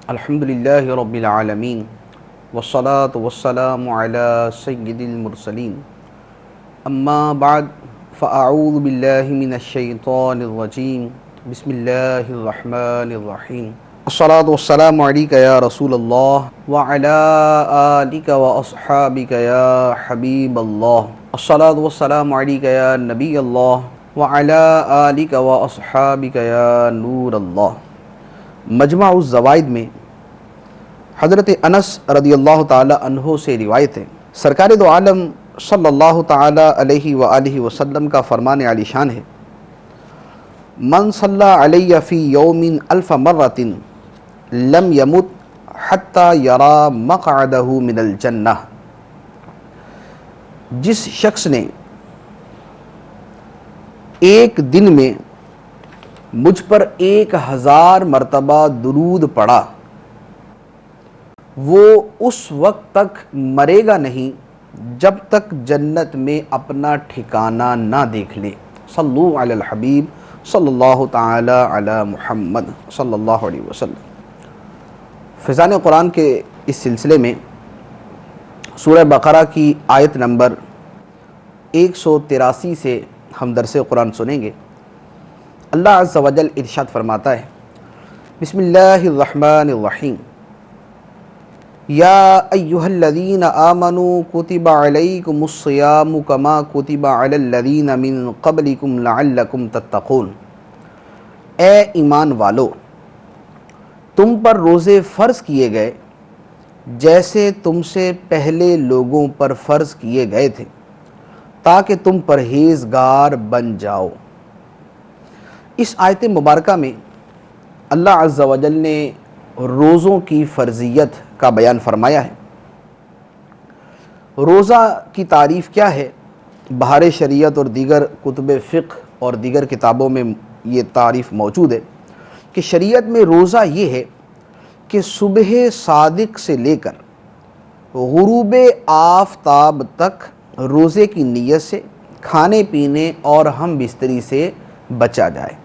الحمدللہ رب العالمین والصلاة والسلام علی سید المرسلین اما بعد فاعوذ باللہ من الشیطان الرجیم بسم اللہ الرحمن الرحیم الصلاة والسلام علیک یا رسول اللہ وعلی آلک واصحابک یا حبیب اللہ الصلاة والسلام علیک یا نبی اللہ وعلی آلک واصحابک یا نور اللہ۔ مجمع الزوائد میں حضرت انس رضی اللہ تعالی عنہ سے روایت ہے، سرکار دو عالم صلی اللہ تعالی علیہ وآلہ وسلم کا فرمان عالی شان ہے، من صلی علی فی یوم الف مرۃ لم یمت حتی یرا مقعدہ من الجنہ۔ جس شخص نے ایک دن میں مجھ پر 1000 مرتبہ درود پڑھا، وہ اس وقت تک مرے گا نہیں جب تک جنت میں اپنا ٹھکانہ نہ دیکھ لے۔ صلو علی الحبیب صلی اللہ تعالی علی محمد صلی اللہ علیہ وسلم۔ فیضان قرآن کے اس سلسلے میں سورہ بقرہ کی آیت نمبر 183 سے ہم درس قرآن سنیں گے۔ اللہ عز و جل ارشاد فرماتا ہے، بسم اللہ الرحمن الرحیم، یا ایہا الذین آمنوا کتب علیکم الصیام کما کتب علی الذین من قبلکم لعلکم تتقون۔ اے ایمان والو، تم پر روزے فرض کیے گئے جیسے تم سے پہلے لوگوں پر فرض کیے گئے تھے تاکہ تم پرہیزگار بن جاؤ۔ اس آیت مبارکہ میں اللہ عز و جل نے روزوں کی فرضیت کا بیان فرمایا ہے۔ روزہ کی تعریف کیا ہے؟ بہار شریعت اور دیگر کتب فقہ اور دیگر کتابوں میں یہ تعریف موجود ہے کہ شریعت میں روزہ یہ ہے کہ صبح صادق سے لے کر غروب آفتاب تک روزے کی نیت سے کھانے پینے اور ہم بستری سے بچا جائے۔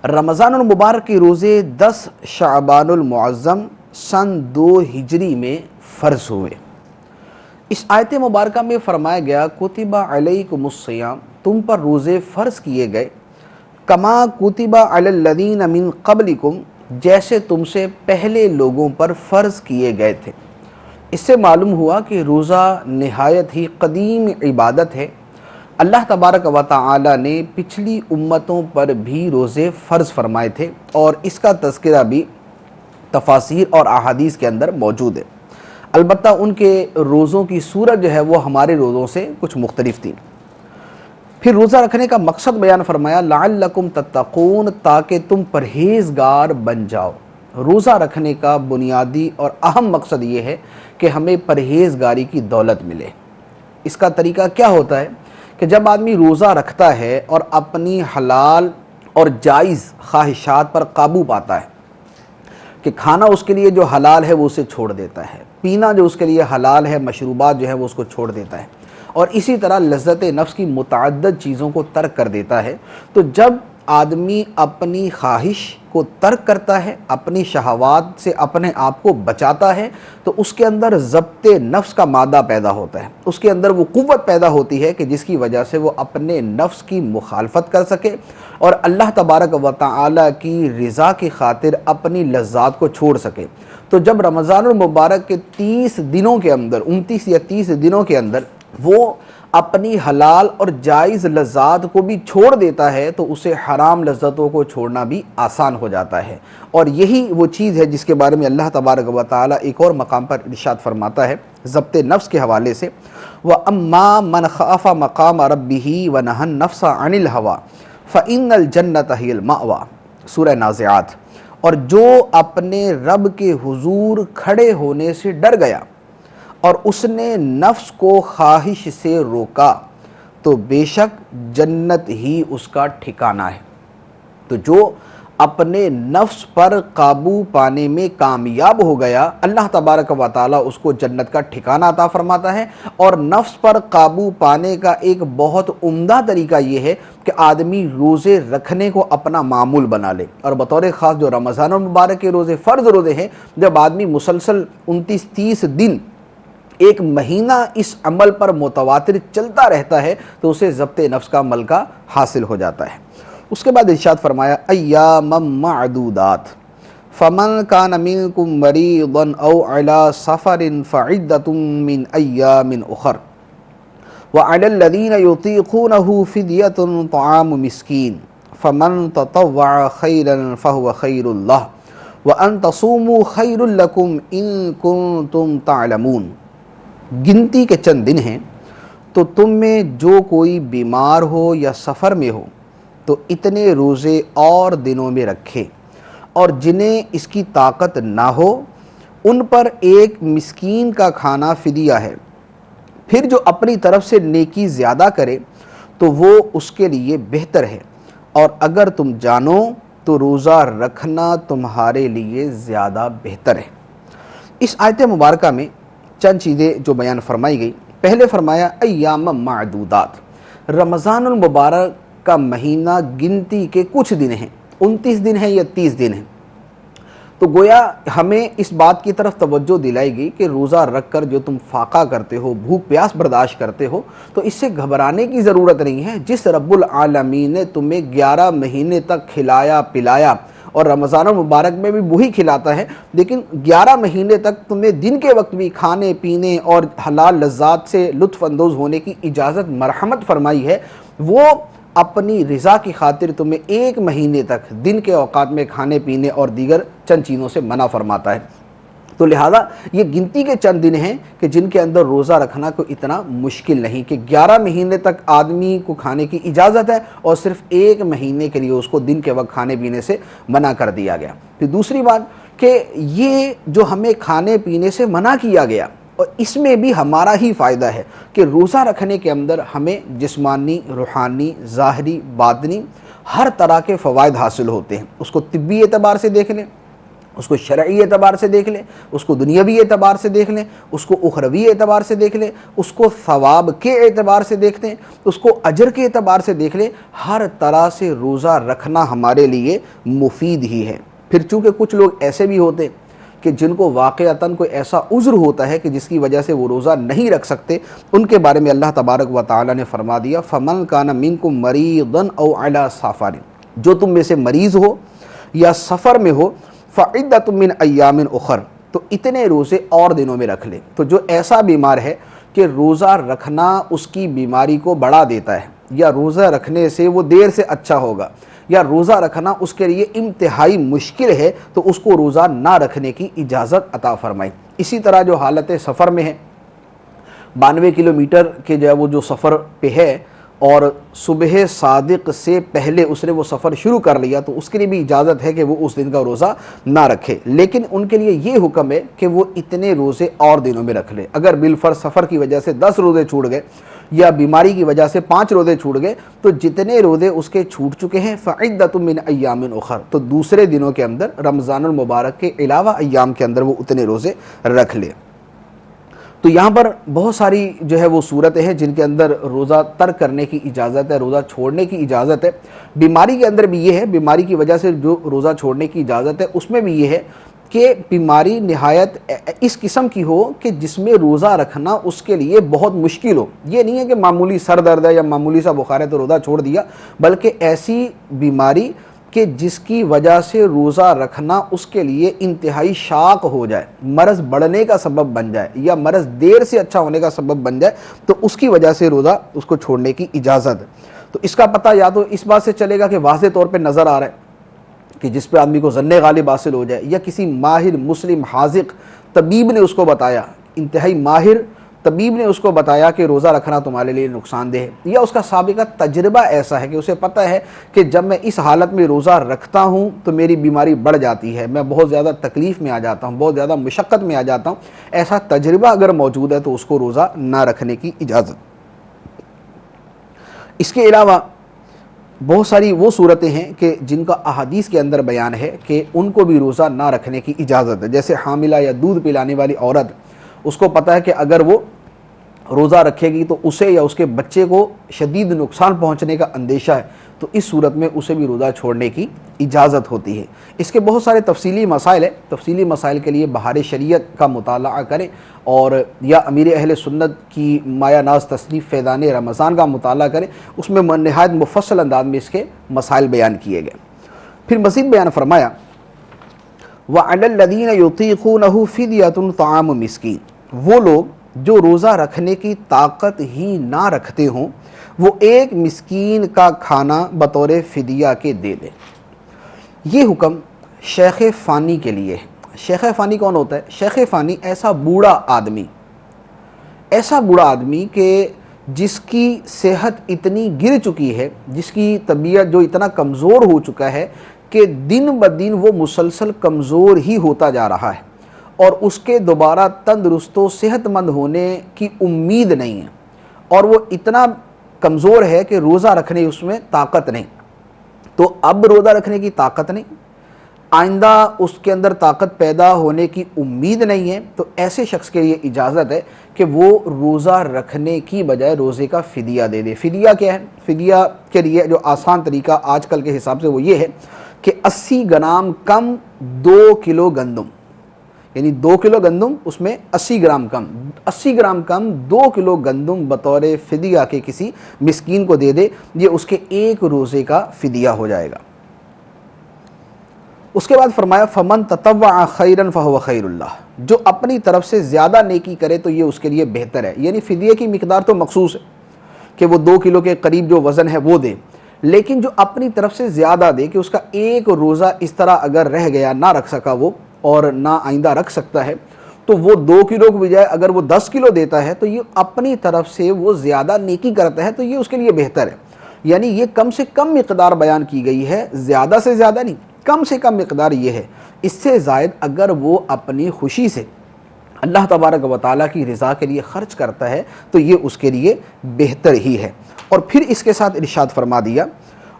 رمضان المبارک کے روزے 10 شعبان المعظم سن 2 ہجری میں فرض ہوئے۔ اس آیت مبارکہ میں فرمایا گیا، کتب علیکم الصیام، تم پر روزے فرض کیے گئے، کما کتب علی الذین من قبلکم، جیسے تم سے پہلے لوگوں پر فرض کیے گئے تھے۔ اس سے معلوم ہوا کہ روزہ نہایت ہی قدیم عبادت ہے۔ اللہ تبارک و تعالی نے پچھلی امتوں پر بھی روزے فرض فرمائے تھے اور اس کا تذکرہ بھی تفاسیر اور احادیث کے اندر موجود ہے۔ البتہ ان کے روزوں کی صورت جو ہے وہ ہمارے روزوں سے کچھ مختلف تھی۔ پھر روزہ رکھنے کا مقصد بیان فرمایا، لعلکم تتقون، تاکہ تم پرہیزگار بن جاؤ۔ روزہ رکھنے کا بنیادی اور اہم مقصد یہ ہے کہ ہمیں پرہیزگاری کی دولت ملے۔ اس کا طریقہ کیا ہوتا ہے کہ جب آدمی روزہ رکھتا ہے اور اپنی حلال اور جائز خواہشات پر قابو پاتا ہے، کہ کھانا اس کے لیے جو حلال ہے وہ اسے چھوڑ دیتا ہے، پینا جو اس کے لیے حلال ہے، مشروبات جو ہے وہ اس کو چھوڑ دیتا ہے، اور اسی طرح لذت نفس کی متعدد چیزوں کو ترک کر دیتا ہے، تو جب آدمی اپنی خواہش کو ترک کرتا ہے، اپنی شہوات سے اپنے آپ کو بچاتا ہے، تو اس کے اندر ضبط نفس کا مادہ پیدا ہوتا ہے، اس کے اندر وہ قوت پیدا ہوتی ہے کہ جس کی وجہ سے وہ اپنے نفس کی مخالفت کر سکے اور اللہ تبارک و تعالی کی رضا کی خاطر اپنی لذات کو چھوڑ سکے۔ تو جب رمضان المبارک کے 30 دنوں کے اندر، 29 یا 30 دنوں کے اندر وہ اپنی حلال اور جائز لذات کو بھی چھوڑ دیتا ہے تو اسے حرام لذتوں کو چھوڑنا بھی آسان ہو جاتا ہے۔ اور یہی وہ چیز ہے جس کے بارے میں اللہ تبارک و تعالی ایک اور مقام پر ارشاد فرماتا ہے ضبط نفس کے حوالے سے، وَأَمَّا مَنْ خَافَ مَقَامَ رَبِّهِ وَنَهَى النَّفْسَ عَنِ الْهَوَىٰ فَإِنَّ الْجَنَّةَ هِيَ الْمَأْوَىٰ، سورہ نازعات۔ اور جو اپنے رب کے حضور کھڑے ہونے سے ڈر گیا اور اس نے نفس کو خواہش سے روکا تو بے شک جنت ہی اس کا ٹھکانہ ہے۔ تو جو اپنے نفس پر قابو پانے میں کامیاب ہو گیا، اللہ تبارک و تعالیٰ اس کو جنت کا ٹھکانہ عطا فرماتا ہے۔ اور نفس پر قابو پانے کا ایک بہت عمدہ طریقہ یہ ہے کہ آدمی روزے رکھنے کو اپنا معمول بنا لے، اور بطور خاص جو رمضان المبارک کے روزے فرض روزے ہیں، جب آدمی مسلسل 29-30 دن ایک مہینہ اس عمل پر متواتر چلتا رہتا ہے تو اسے ضبط نفس کا ملکہ حاصل ہو جاتا ہے۔ اس کے بعد ارشاد فرمایا ایام معدودات فمن کان منکم مریضا او علی سفر فعدۃ من ایام اخر وعلی الذین یطیقونہ فدیۃ طعام مسکین فمن تطوع خیرا فهو خیر لہ وان تصوموا خیر لکم ان کنتم تعلمون۔ گنتی کے چند دن ہیں، تو تم میں جو کوئی بیمار ہو یا سفر میں ہو تو اتنے روزے اور دنوں میں رکھے، اور جنہیں اس کی طاقت نہ ہو ان پر ایک مسکین کا کھانا فدیہ ہے۔ پھر جو اپنی طرف سے نیکی زیادہ کرے تو وہ اس کے لیے بہتر ہے، اور اگر تم جانو تو روزہ رکھنا تمہارے لیے زیادہ بہتر ہے۔ اس آیت مبارکہ میں چند چیزیں جو بیان فرمائی گئی، پہلے فرمایا ایام معدودات، رمضان المبارک کا مہینہ گنتی کے کچھ دن ہیں، 29 دن ہیں یا 30 دن ہیں، تو گویا ہمیں اس بات کی طرف توجہ دلائی گئی کہ روزہ رکھ کر جو تم فاقہ کرتے ہو، بھوک پیاس برداشت کرتے ہو، تو اس سے گھبرانے کی ضرورت نہیں ہے۔ جس رب العالمین نے تمہیں 11 مہینے تک کھلایا پلایا، اور رمضان المبارک میں بھی وہی کھلاتا ہے، لیکن 11 مہینے تک تمہیں دن کے وقت بھی کھانے پینے اور حلال لذات سے لطف اندوز ہونے کی اجازت مرحمت فرمائی ہے، وہ اپنی رضا کی خاطر تمہیں 1 مہینے تک دن کے اوقات میں کھانے پینے اور دیگر چند چیزوں سے منع فرماتا ہے۔ تو لہذا یہ گنتی کے چند دن ہیں کہ جن کے اندر روزہ رکھنا کوئی اتنا مشکل نہیں، کہ 11 مہینے تک آدمی کو کھانے کی اجازت ہے اور صرف 1 مہینے کے لیے اس کو دن کے وقت کھانے پینے سے منع کر دیا گیا۔ پھر دوسری بات کہ یہ جو ہمیں کھانے پینے سے منع کیا گیا، اور اس میں بھی ہمارا ہی فائدہ ہے کہ روزہ رکھنے کے اندر ہمیں جسمانی، روحانی، ظاہری، باطنی ہر طرح کے فوائد حاصل ہوتے ہیں۔ اس کو طبی اعتبار سے دیکھ لیں، اس کو شرعی اعتبار سے دیکھ لیں، اس کو دنیاوی اعتبار سے دیکھ لیں، اس کو اخروی اعتبار سے دیکھ لیں، اس کو ثواب کے اعتبار سے دیکھ لیں، اس کو اجر کے اعتبار سے دیکھ لیں، ہر طرح سے روزہ رکھنا ہمارے لیے مفید ہی ہے۔ پھر چونکہ کچھ لوگ ایسے بھی ہوتے ہیں کہ جن کو واقعتاً کوئی ایسا عذر ہوتا ہے کہ جس کی وجہ سے وہ روزہ نہیں رکھ سکتے، ان کے بارے میں اللہ تبارک و تعالی نے فرما دیا فَمَنْ كَانَ مِنْكُمْ مَرِيضًا أَوْ عَلَى سَفَرٍ، جو تم میں سے مریض ہو یا سفر میں ہو، فَعِدَّةٌ مِّنْ أَيَّامٍ أُخَرَ، تو اتنے روزے اور دنوں میں رکھ لے۔ تو جو ایسا بیمار ہے کہ روزہ رکھنا اس کی بیماری کو بڑھا دیتا ہے، یا روزہ رکھنے سے وہ دیر سے اچھا ہوگا، یا روزہ رکھنا اس کے لیے انتہائی مشکل ہے، تو اس کو روزہ نہ رکھنے کی اجازت عطا فرمائی۔ اسی طرح جو حالت سفر میں ہے، 92 کلومیٹر کے جو ہے وہ جو سفر پہ ہے، اور صبح صادق سے پہلے اس نے وہ سفر شروع کر لیا، تو اس کے لیے بھی اجازت ہے کہ وہ اس دن کا روزہ نہ رکھے، لیکن ان کے لیے یہ حکم ہے کہ وہ اتنے روزے اور دنوں میں رکھ لے۔ اگر بالفرض سفر کی وجہ سے 10 روزے چھوٹ گئے، یا بیماری کی وجہ سے 5 روزے چھوٹ گئے، تو جتنے روزے اس کے چھوٹ چکے ہیں فَعِدَّةٌ مِّنْ أَيَّامٍ أُخَرَ، تو دوسرے دنوں کے اندر رمضان المبارک کے علاوہ ایام کے اندر وہ اتنے روزے رکھ لے۔ تو یہاں پر بہت ساری جو ہے وہ صورتیں ہیں جن کے اندر روزہ ترک کرنے کی اجازت ہے، روزہ چھوڑنے کی اجازت ہے۔ بیماری کے اندر بھی یہ ہے، بیماری کی وجہ سے جو روزہ چھوڑنے کی اجازت ہے اس میں بھی یہ ہے کہ بیماری نہایت اس قسم کی ہو کہ جس میں روزہ رکھنا اس کے لیے بہت مشکل ہو۔ یہ نہیں ہے کہ معمولی سر درد ہے یا معمولی سا بخار ہے تو روزہ چھوڑ دیا، بلکہ ایسی بیماری کہ جس کی وجہ سے روزہ رکھنا اس کے لیے انتہائی شاق ہو جائے، مرض بڑھنے کا سبب بن جائے، یا مرض دیر سے اچھا ہونے کا سبب بن جائے، تو اس کی وجہ سے روزہ اس کو چھوڑنے کی اجازت ہے۔ تو اس کا پتہ یا تو اس بات سے چلے گا کہ واضح طور پہ نظر آ رہا ہے کہ جس پہ آدمی کو ظن غالب حاصل ہو جائے، یا کسی ماہر مسلم حاذق طبیب نے اس کو بتایا، انتہائی ماہر طبیب نے اس کو بتایا کہ روزہ رکھنا تمہارے لیے نقصان دہ ہے، یا اس کا سابقہ تجربہ ایسا ہے کہ اسے پتہ ہے کہ جب میں اس حالت میں روزہ رکھتا ہوں تو میری بیماری بڑھ جاتی ہے، میں بہت زیادہ تکلیف میں آ جاتا ہوں، بہت زیادہ مشقت میں آ جاتا ہوں، ایسا تجربہ اگر موجود ہے تو اس کو روزہ نہ رکھنے کی اجازت۔ اس کے علاوہ بہت ساری وہ صورتیں ہیں کہ جن کا احادیث کے اندر بیان ہے کہ ان کو بھی روزہ نہ رکھنے کی اجازت ہے. جیسے حاملہ یا دودھ پلانے والی عورت، اس کو پتہ ہے کہ اگر وہ روزہ رکھے گی تو اسے یا اس کے بچے کو شدید نقصان پہنچنے کا اندیشہ ہے، تو اس صورت میں اسے بھی روزہ چھوڑنے کی اجازت ہوتی ہے. اس کے بہت سارے تفصیلی مسائل ہیں. تفصیلی مسائل کے لیے بہار شریعت کا مطالعہ کریں اور یا امیر اہل سنت کی مایہ ناز تصنیف فیضان رمضان کا مطالعہ کریں، اس میں نہایت مفصل انداز میں اس کے مسائل بیان کیے گئے. پھر مزید بیان فرمایا وَعَلَى الَّذِينَ يُطِيقُونَهُ فِدْيَةٌ طَعَامُ مِسْكِينٍ، وہ لوگ جو روزہ رکھنے کی طاقت ہی نہ رکھتے ہوں وہ ایک مسکین کا کھانا بطور فدیہ کے دے دیں. یہ حکم شیخ فانی کے لیے ہے. شیخ فانی کون ہوتا ہے؟ شیخ فانی ایسا بوڑھا آدمی کہ جس کی صحت اتنی گر چکی ہے، جس کی طبیعت جو اتنا کمزور ہو چکا ہے کہ دن بدن وہ مسلسل کمزور ہی ہوتا جا رہا ہے اور اس کے دوبارہ تندرست و صحت مند ہونے کی امید نہیں ہے، اور وہ اتنا کمزور ہے کہ روزہ رکھنے اس میں طاقت نہیں. تو اب روزہ رکھنے کی طاقت نہیں، آئندہ اس کے اندر طاقت پیدا ہونے کی امید نہیں ہے، تو ایسے شخص کے لیے اجازت ہے کہ وہ روزہ رکھنے کی بجائے روزے کا فدیہ دے دے. فدیہ کیا ہے؟ فدیہ کے لیے جو آسان طریقہ آج کل کے حساب سے وہ یہ ہے کہ 80 گرام کم 2 کلو گندم، یعنی 2 کلو گندم اس میں 80 گرام کم 2 کلو گندم بطور فدیہ کے کسی مسکین کو دے دے. یہ اس کے ایک روزے کا فدیہ ہو جائے گا. اس کے بعد فرمایا فمن تطوع خیرا فہو خیر اللہ، جو اپنی طرف سے زیادہ نیکی کرے تو یہ اس کے لیے بہتر ہے. یعنی فدیہ کی مقدار تو مخصوص ہے کہ وہ 2 کلو کے قریب جو وزن ہے وہ دے، لیکن جو اپنی طرف سے زیادہ دے کہ اس کا ایک روزہ اس طرح اگر رہ گیا، نہ رکھ سکا وہ اور نہ آئندہ رکھ سکتا ہے، تو وہ 2 کلو کے بجائے اگر وہ 10 کلو دیتا ہے تو یہ اپنی طرف سے وہ زیادہ نیکی کرتا ہے، تو یہ اس کے لیے بہتر ہے. یعنی یہ کم سے کم مقدار بیان کی گئی ہے، زیادہ سے زیادہ نہیں، کم سے کم مقدار یہ ہے. اس سے زائد اگر وہ اپنی خوشی سے اللہ تبارک و تعالیٰ کی رضا کے لیے خرچ کرتا ہے تو یہ اس کے لیے بہتر ہی ہے. اور پھر اس کے ساتھ ارشاد فرما دیا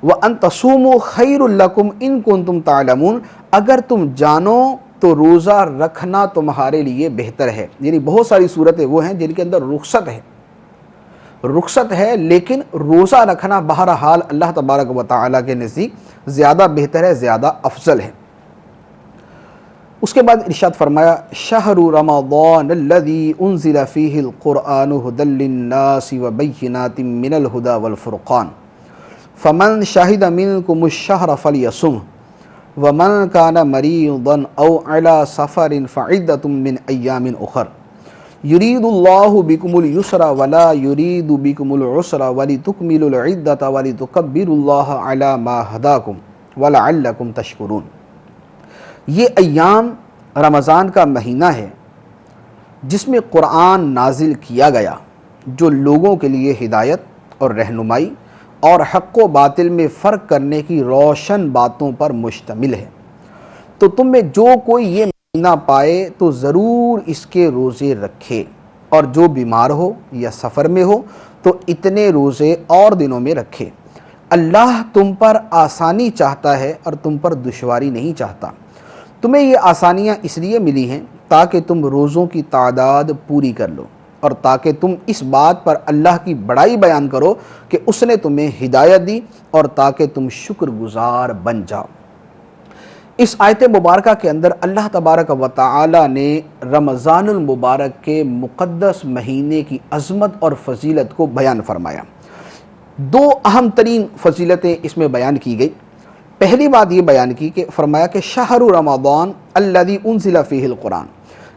وَأَن تَصُومُوا خَيْرٌ لَكُمْ إِن كُنتُمْ تَعْلَمُونَ، اگر تم جانو تو روزہ رکھنا تمہارے لیے بہتر ہے. یعنی بہت ساری صورتیں وہ ہیں جن کے اندر رخصت ہے، لیکن روزہ رکھنا بہرحال اللہ تبارک و تعالیٰ کے نزدیک زیادہ بہتر ہے، زیادہ افضل ہے. اس کے بعد ارشاد فرمایا شہر رمضان الذی انزل فیہ القرآن ھدی للناس وبینات من الھدی والفرقان فمن شہد منکم الشہر فلیصمہ ومن کان مریضا او علی سفر فعدۃ من ایام اخر یرید اللہ بکم اليسر ولا یرید بکم العسر ولتکملوا العدۃ ولتکبروا اللہ علی ما ھداکم ولعلکم تشکرون. یہ ایام رمضان کا مہینہ ہے جس میں قرآن نازل کیا گیا، جو لوگوں کے لیے ہدایت اور رہنمائی اور حق و باطل میں فرق کرنے کی روشن باتوں پر مشتمل ہے. تو تم میں جو کوئی یہ مہینہ پائے تو ضرور اس کے روزے رکھے، اور جو بیمار ہو یا سفر میں ہو تو اتنے روزے اور دنوں میں رکھے. اللہ تم پر آسانی چاہتا ہے اور تم پر دشواری نہیں چاہتا. تمہیں یہ آسانیاں اس لیے ملی ہیں تاکہ تم روزوں کی تعداد پوری کر لو، اور تاکہ تم اس بات پر اللہ کی بڑائی بیان کرو کہ اس نے تمہیں ہدایت دی، اور تاکہ تم شکر گزار بن جاؤ. اس آیت مبارکہ کے اندر اللہ تبارک و تعالی نے رمضان المبارک کے مقدس مہینے کی عظمت اور فضیلت کو بیان فرمایا. 2 اہم ترین فضیلتیں اس میں بیان کی گئی. پہلی بات یہ بیان کی کہ فرمایا کہ شہر رمضان الذی انزل فیہ القرآن،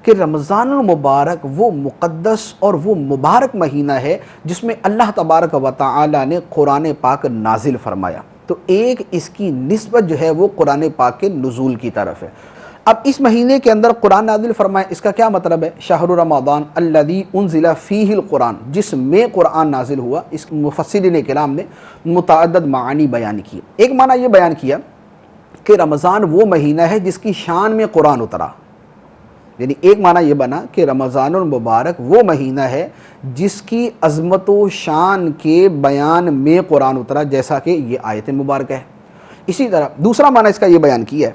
کہ رمضان المبارک وہ مقدس اور وہ مبارک مہینہ ہے جس میں اللہ تبارک و تعالی نے قرآن پاک نازل فرمایا. تو ایک اس کی نسبت جو ہے وہ قرآن پاک کے نزول کی طرف ہے. اب اس مہینے کے اندر قرآن نازل فرمایا، اس کا کیا مطلب ہے؟ شہر رمضان الذی انزل فیہ القرآن، جس میں قرآن نازل ہوا. اس مفسرین کرام نے متعدد معانی بیان کیے. ایک معنی یہ بیان کیا کہ رمضان وہ مہینہ ہے جس کی شان میں قرآن اترا. یعنی ایک معنی یہ بنا کہ رمضان المبارک وہ مہینہ ہے جس کی عظمت و شان کے بیان میں قرآن اترا، جیسا کہ یہ آیت مبارکہ ہے۔ اسی طرح دوسرا معنی اس کا یہ بیان کیا ہے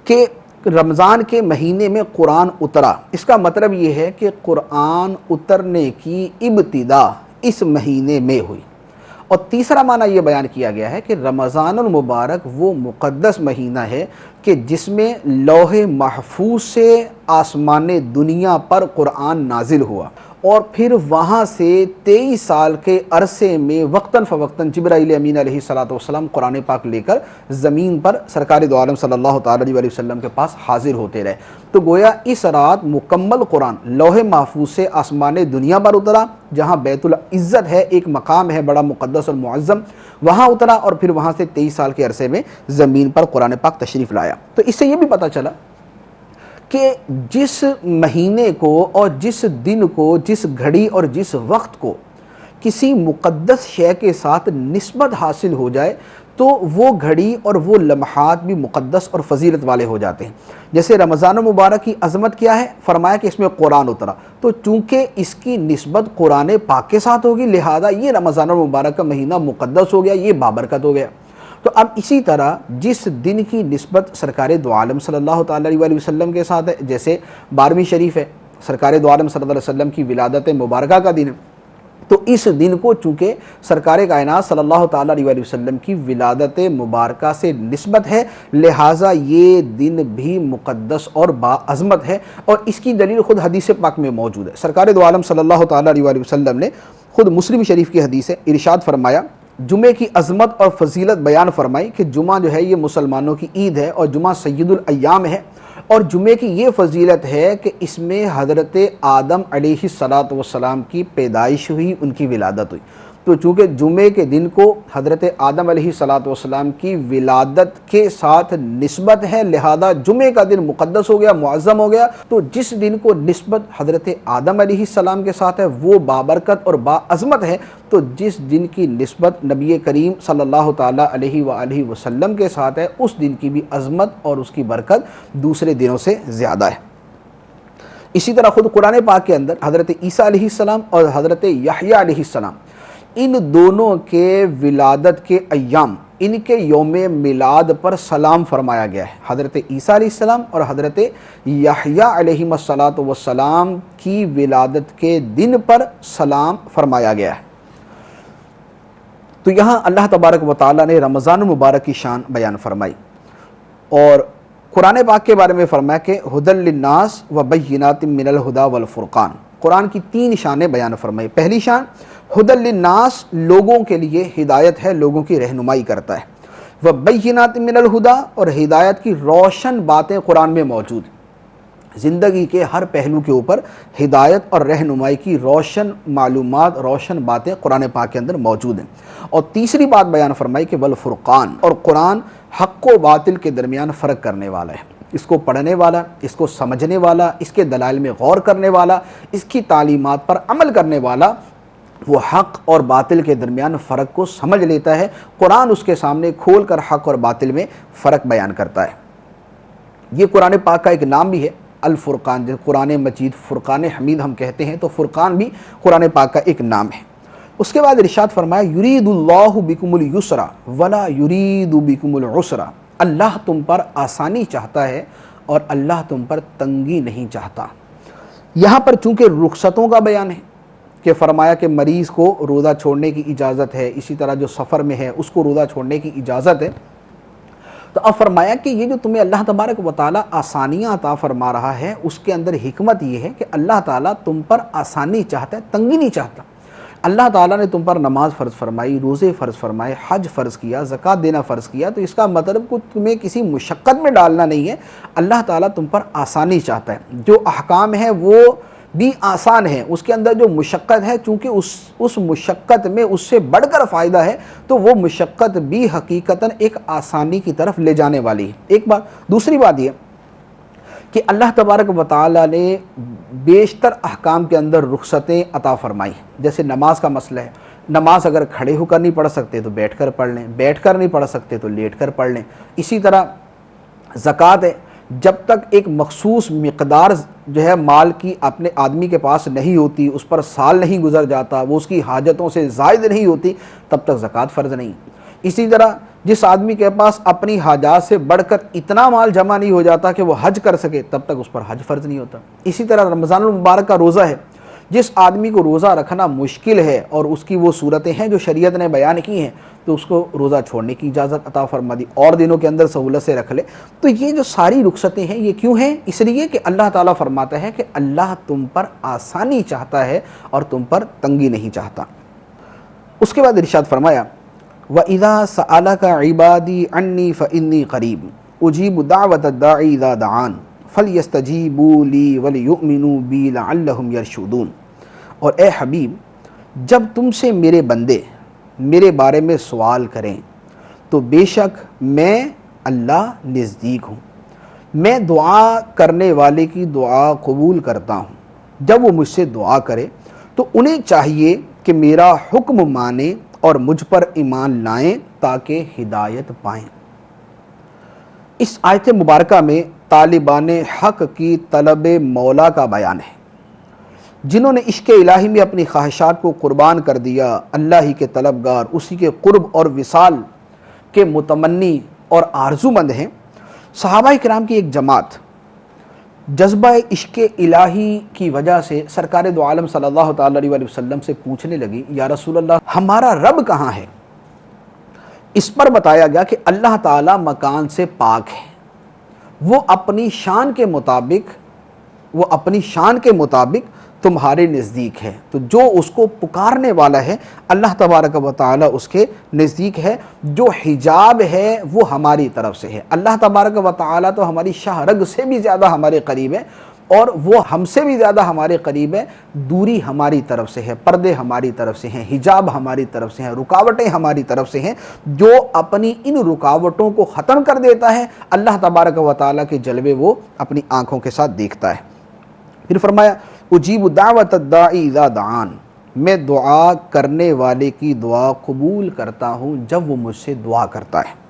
کہ رمضان کے مہینے میں قرآن اترا، اس کا مطلب یہ ہے کہ قرآن اترنے کی ابتدا اس مہینے میں ہوئی۔ اور تیسرا معنی یہ بیان کیا گیا ہے کہ رمضان المبارک وہ مقدس مہینہ ہے کہ جس میں لوح محفوظ سے آسمان دنیا پر قرآن نازل ہوا، اور پھر وہاں سے 23 سال کے عرصے میں وقتاً فوقتاً جبرائیل امین علیہ السلام قرآن پاک لے کر زمین پر سرکار دو عالم صلی اللہ تعالی علیہ وسلم کے پاس حاضر ہوتے رہے۔ تو گویا اس رات مکمل قرآن لوح محفوظ سے آسمان دنیا پر اترا، جہاں بیت العزت ہے، ایک مقام ہے بڑا مقدس اور معظم، وہاں اترا، اور پھر وہاں سے 23 سال کے عرصے میں زمین پر قرآن پاک تشریف لایا۔ تو اس سے یہ بھی پتہ چلا کہ جس مہینے کو اور جس دن کو، جس گھڑی اور جس وقت کو کسی مقدس شے کے ساتھ نسبت حاصل ہو جائے تو وہ گھڑی اور وہ لمحات بھی مقدس اور فضیلت والے ہو جاتے ہیں۔ جیسے رمضان مبارک کی عظمت کیا ہے؟ فرمایا کہ اس میں قرآن اترا، تو چونکہ اس کی نسبت قرآن پاک کے ساتھ ہوگی، لہذا یہ رمضان مبارک کا مہینہ مقدس ہو گیا، یہ بابرکت ہو گیا۔ تو اب اسی طرح جس دن کی نسبت سرکار دو عالم صلی اللہ تعالی علیہ وسلم کے ساتھ ہے، جیسے 12ویں شریف ہے، سرکار دو عالم صلی اللہ علیہ وسلم کی ولادت مبارکہ کا دن ہے، تو اس دن کو چونکہ سرکار کائنات صلی اللہ تعالی علیہ وسلم کی ولادت مبارکہ سے نسبت ہے، لہٰذا یہ دن بھی مقدس اور باعظمت ہے، اور اس کی دلیل خود حدیث پاک میں موجود ہے۔ سرکار دو عالم صلی اللہ تعالی علیہ وسلم نے خود مسلم شریف کی حدیث ہے، ارشاد فرمایا، جمعے کی عظمت اور فضیلت بیان فرمائی کہ جمعہ جو ہے یہ مسلمانوں کی عید ہے اور جمعہ سید الایام ہے، اور جمعے کی یہ فضیلت ہے کہ اس میں حضرت آدم علیہ السلام کی پیدائش ہوئی، ان کی ولادت ہوئی۔ تو چونکہ جمعے کے دن کو حضرت آدم علیہ السلام کی ولادت کے ساتھ نسبت ہے، لہذا جمعے کا دن مقدس ہو گیا، معظم ہو گیا۔ تو جس دن کو نسبت حضرت آدم علیہ السلام کے ساتھ ہے وہ بابرکت اور باعظمت ہے، تو جس دن کی نسبت نبی کریم صلی اللہ تعالیٰ علیہ وآلہ وسلم کے ساتھ ہے، اس دن کی بھی عظمت اور اس کی برکت دوسرے دنوں سے زیادہ ہے۔ اسی طرح خود قرآن پاک کے اندر حضرت عیسیٰ علیہ السلام اور حضرت یحییٰ علیہ السلام، ان دونوں کے ولادت کے ایام، ان کے یوم میلاد پر سلام فرمایا گیا ہے۔ حضرت عیسیٰ علیہ السلام اور حضرت یحییٰ علیہ السلام کی ولادت کے دن پر سلام فرمایا گیا ہے۔ تو یہاں اللہ تبارک و تعالیٰ نے رمضان المبارک کی شان بیان فرمائی، اور قرآن پاک کے بارے میں فرمایا کہ ھدی للناس وبینات من الھدی والفرقان۔ قرآن کی 3 شانیں بیان فرمائی۔ پہلی شان ھدی للناس، لوگوں کے لیے ہدایت ہے، لوگوں کی رہنمائی کرتا ہے۔ وبینات من الھدی، اور ہدایت کی روشن باتیں قرآن میں موجود ہیں۔ زندگی کے ہر پہلو کے اوپر ہدایت اور رہنمائی کی روشن معلومات، روشن باتیں قرآن پاک کے اندر موجود ہیں۔ اور تیسری بات بیان فرمائی کہ والفرقان، اور قرآن حق و باطل کے درمیان فرق کرنے والا ہے۔ اس کو پڑھنے والا، اس کو سمجھنے والا، اس کے دلائل میں غور کرنے والا، اس کی تعلیمات پر عمل کرنے والا، وہ حق اور باطل کے درمیان فرق کو سمجھ لیتا ہے۔ قرآن اس کے سامنے کھول کر حق اور باطل میں فرق بیان کرتا ہے۔ یہ قرآن پاک کا ایک نام بھی ہے، الفرقان، جو قرآن مجید فرقان حمید ہم کہتے ہیں، تو فرقان بھی قرآن پاک کا ایک نام ہے۔ اس کے بعد ارشاد فرمایا یرید اللہ بکم الیسر ولا یرید بکم العسر، اللہ تم پر آسانی چاہتا ہے اور اللہ تم پر تنگی نہیں چاہتا۔ یہاں پر چونکہ رخصتوں کا بیان ہے کہ فرمایا کہ مریض کو روزہ چھوڑنے کی اجازت ہے، اسی طرح جو سفر میں ہے اس کو روزہ چھوڑنے کی اجازت ہے، تو اب فرمایا کہ یہ جو تمہیں اللہ تبارک و تعالیٰ آسانیاں عطا فرما رہا ہے، اس کے اندر حکمت یہ ہے کہ اللہ تعالیٰ تم پر آسانی چاہتا ہے، تنگی نہیں چاہتا۔ اللہ تعالیٰ نے تم پر نماز فرض فرمائی، روزے فرض فرمائے، حج فرض کیا، زکوٰۃ دینا فرض کیا، تو اس کا مطلب کہ تمہیں کسی مشقت میں ڈالنا نہیں ہے، اللہ تعالیٰ تم پر آسانی چاہتا ہے۔ جو احکام ہیں وہ بھی آسان ہے، اس کے اندر جو مشقت ہے، چونکہ اس مشقت میں اس سے بڑھ کر فائدہ ہے، تو وہ مشقت بھی حقیقتاً ایک آسانی کی طرف لے جانے والی ہے، ایک بات۔ دوسری بات یہ کہ اللہ تبارک و تعالیٰ نے بیشتر احکام کے اندر رخصتیں عطا فرمائی، جیسے نماز کا مسئلہ ہے، نماز اگر کھڑے ہو کر نہیں پڑھ سکتے تو بیٹھ کر پڑھ لیں، بیٹھ کر نہیں پڑھ سکتے تو لیٹ کر پڑھ لیں۔ اسی طرح زکوٰۃ ہے جب تک ایک مخصوص مقدار جو ہے مال کی اپنے آدمی کے پاس نہیں ہوتی، اس پر سال نہیں گزر جاتا، وہ اس کی حاجتوں سے زائد نہیں ہوتی، تب تک زکوٰۃ فرض نہیں۔ اسی طرح جس آدمی کے پاس اپنی حاجات سے بڑھ کر اتنا مال جمع نہیں ہو جاتا کہ وہ حج کر سکے، تب تک اس پر حج فرض نہیں ہوتا۔ اسی طرح رمضان المبارک کا روزہ ہے، جس آدمی کو روزہ رکھنا مشکل ہے اور اس کی وہ صورتیں ہیں جو شریعت نے بیان کی ہیں، تو اس کو روزہ چھوڑنے کی اجازت عطا فرما دی، اور دنوں کے اندر سہولت سے رکھ لے۔ تو یہ جو ساری رخصتیں ہیں یہ کیوں ہیں؟ اس لیے کہ اللہ تعالیٰ فرماتا ہے کہ اللہ تم پر آسانی چاہتا ہے اور تم پر تنگی نہیں چاہتا۔ اس کے بعد ارشاد فرمایا وَإِذَا سَأَلَكَ عِبَادِي عَنِّي فَإِنِّي قَرِيبٌ أُجِيبُ دَعْوَةَ الدَّاعِ إِذَا دَعَانِ فَلْيَسْتَجِيبُوا لِي وَلْيُؤْمِنُوا بِي لَعَلَّهُمْ يَرْشُدُونَ۔ اور اے حبیب، جب تم سے میرے بندے میرے بارے میں سوال کریں تو بے شک میں اللہ نزدیک ہوں، میں دعا کرنے والے کی دعا قبول کرتا ہوں۔ جب وہ مجھ سے دعا کرے تو انہیں چاہیے کہ میرا حکم مانیں اور مجھ پر ایمان لائیں تاکہ ہدایت پائیں۔ اس آیت مبارکہ میں طالبان حق کی طلب مولا کا بیان ہے، جنہوں نے عشق الہی میں اپنی خواہشات کو قربان کر دیا، اللہ ہی کے طلبگار، اسی کے قرب اور وصال کے متمنی اور آرزو مند ہیں۔ صحابہ کرام کی ایک جماعت جذبہ عشق الہی کی وجہ سے سرکار دو عالم صلی اللہ تعالی علیہ وسلم سے پوچھنے لگی، یا رسول اللہ ہمارا رب کہاں ہے؟ اس پر بتایا گیا کہ اللہ تعالی مکان سے پاک ہے، وہ اپنی شان کے مطابق تمہارے نزدیک ہے۔ تو جو اس کو پکارنے والا ہے اللہ تبارک و تعالی اس کے نزدیک ہے۔ جو حجاب ہے وہ ہماری طرف سے ہے، اللہ تبارک و تعالی تو ہماری شاہ رگ سے بھی زیادہ ہمارے قریب ہے، اور وہ ہم سے بھی زیادہ ہمارے قریب ہے۔ دوری ہماری طرف سے ہے، پردے ہماری طرف سے ہیں، حجاب ہماری طرف سے ہیں، رکاوٹیں ہماری طرف سے ہیں۔ جو اپنی ان رکاوٹوں کو ختم کر دیتا ہے، اللہ تبارک و تعالی کے جلوے وہ اپنی آنکھوں کے ساتھ دیکھتا ہے۔ پھر فرمایا اجیب دعوت الداعی اذا دعان، میں دعا کرنے والے کی دعا قبول کرتا ہوں جب وہ مجھ سے دعا کرتا ہے۔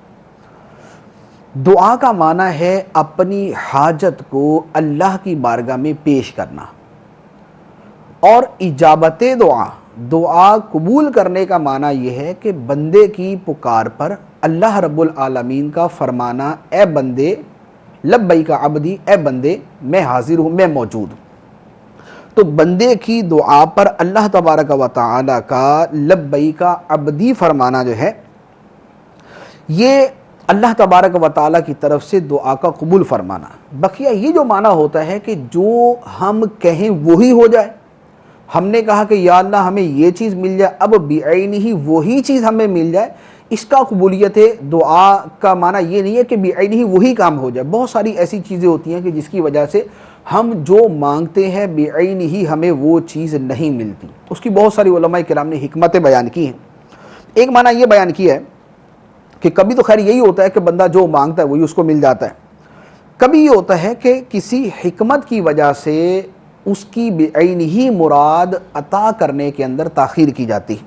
دعا کا معنی ہے اپنی حاجت کو اللہ کی بارگاہ میں پیش کرنا، اور اجابت دعا قبول کرنے کا معنی یہ ہے کہ بندے کی پکار پر اللہ رب العالمین کا فرمانا، اے بندے لبیک عبدی، اے بندے میں حاضر ہوں، میں موجود ہوں۔ تو بندے کی دعا پر اللہ تبارک و تعالی کا لبیک عبدی فرمانا جو ہے، یہ اللہ تبارک و تعالی کی طرف سے دعا کا قبول فرمانا۔ بقیہ یہ جو معنی ہوتا ہے کہ جو ہم کہیں وہی ہو جائے، ہم نے کہا کہ یا اللہ ہمیں یہ چیز مل جائے، اب بعینہ وہی چیز ہمیں مل جائے، اس کا قبولیت دعا کا معنی یہ نہیں ہے کہ بعینہ وہی کام ہو جائے۔ بہت ساری ایسی چیزیں ہوتی ہیں کہ جس کی وجہ سے ہم جو مانگتے ہیں بعینہ ہمیں وہ چیز نہیں ملتی۔ اس کی بہت ساری علماء کرام نے حکمتیں بیان کی ہیں۔ ایک معنی یہ بیان کیا ہے کہ کبھی تو خیر یہی ہوتا ہے کہ بندہ جو مانگتا ہے وہی اس کو مل جاتا ہے، کبھی یہ ہوتا ہے کہ کسی حکمت کی وجہ سے اس کی بعینہ مراد عطا کرنے کے اندر تاخیر کی جاتی ہے۔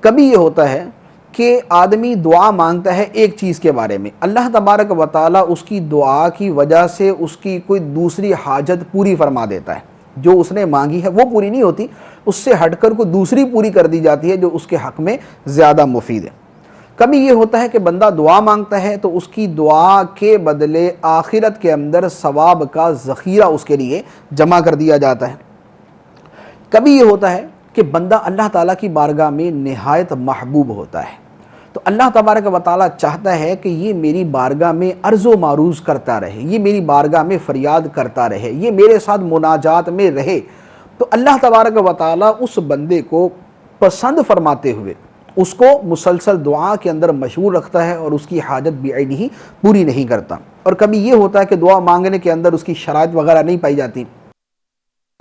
کبھی یہ ہوتا ہے کہ آدمی دعا مانگتا ہے ایک چیز کے بارے میں، اللہ تبارک و تعالی اس کی دعا کی وجہ سے اس کی کوئی دوسری حاجت پوری فرما دیتا ہے۔ جو اس نے مانگی ہے وہ پوری نہیں ہوتی، اس سے ہٹ کر کوئی دوسری پوری کر دی جاتی ہے جو اس کے حق میں زیادہ مفید ہے۔ کبھی یہ ہوتا ہے کہ بندہ دعا مانگتا ہے تو اس کی دعا کے بدلے آخرت کے اندر ثواب کا ذخیرہ اس کے لیے جمع کر دیا جاتا ہے۔ کبھی یہ ہوتا ہے کہ بندہ اللہ تعالیٰ کی بارگاہ میں نہایت محبوب ہوتا ہے، تو اللہ تبارک و تعالیٰ چاہتا ہے کہ یہ میری بارگاہ میں عرض و معروض کرتا رہے، یہ میری بارگاہ میں فریاد کرتا رہے، یہ میرے ساتھ مناجات میں رہے۔ تو اللہ تبارک و تعالیٰ اس بندے کو پسند فرماتے ہوئے اس کو مسلسل دعا کے اندر مشغول رکھتا ہے اور اس کی حاجت بعینہ پوری نہیں کرتا۔ اور کبھی یہ ہوتا ہے کہ دعا مانگنے کے اندر اس کی شرائط وغیرہ نہیں پائی جاتی،